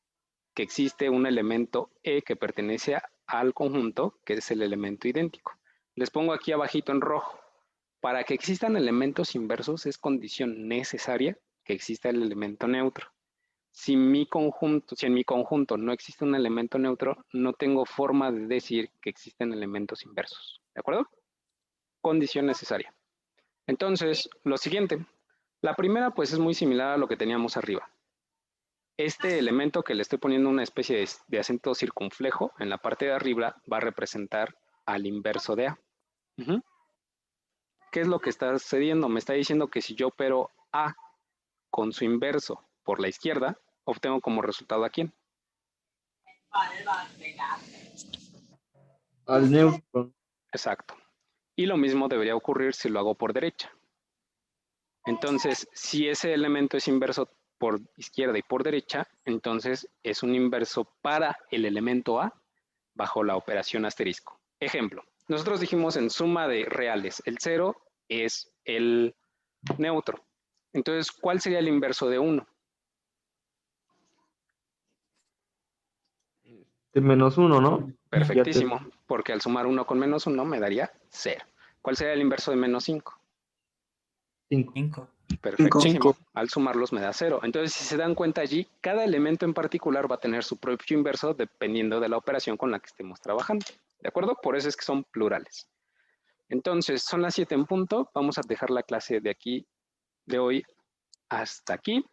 que existe un elemento E que pertenece al conjunto, que es el elemento idéntico. Les pongo aquí abajito en rojo. Para que existan elementos inversos es condición necesaria que exista el elemento neutro. Si en mi conjunto no existe un elemento neutro, no tengo forma de decir que existen elementos inversos. ¿De acuerdo? Condición necesaria. Entonces, lo siguiente. La primera pues es muy similar a lo que teníamos arriba. Este elemento que le estoy poniendo una especie de acento circunflejo en la parte de arriba va a representar al inverso de A. ¿Qué es lo que está sucediendo? Me está diciendo que si yo opero A con su inverso por la izquierda, obtengo como resultado a quién. al neutro. Exacto. Y lo mismo debería ocurrir si lo hago por derecha. Entonces, si ese elemento es inverso por izquierda y por derecha, entonces es un inverso para el elemento A bajo la operación asterisco. Ejemplo, nosotros dijimos en suma de reales, el 0 es el neutro. Entonces, ¿cuál sería el inverso de 1? De menos uno, ¿no? Perfectísimo, porque al sumar 1 con menos 1 me daría 0. ¿Cuál sería el inverso de menos 5? 5. Perfectísimo. Al sumarlos me da 0. Entonces, si se dan cuenta allí, cada elemento en particular va a tener su propio inverso dependiendo de la operación con la que estemos trabajando. ¿De acuerdo? Por eso es que son plurales. Entonces, son las 7 en punto. Vamos a dejar la clase de aquí, de hoy, hasta aquí.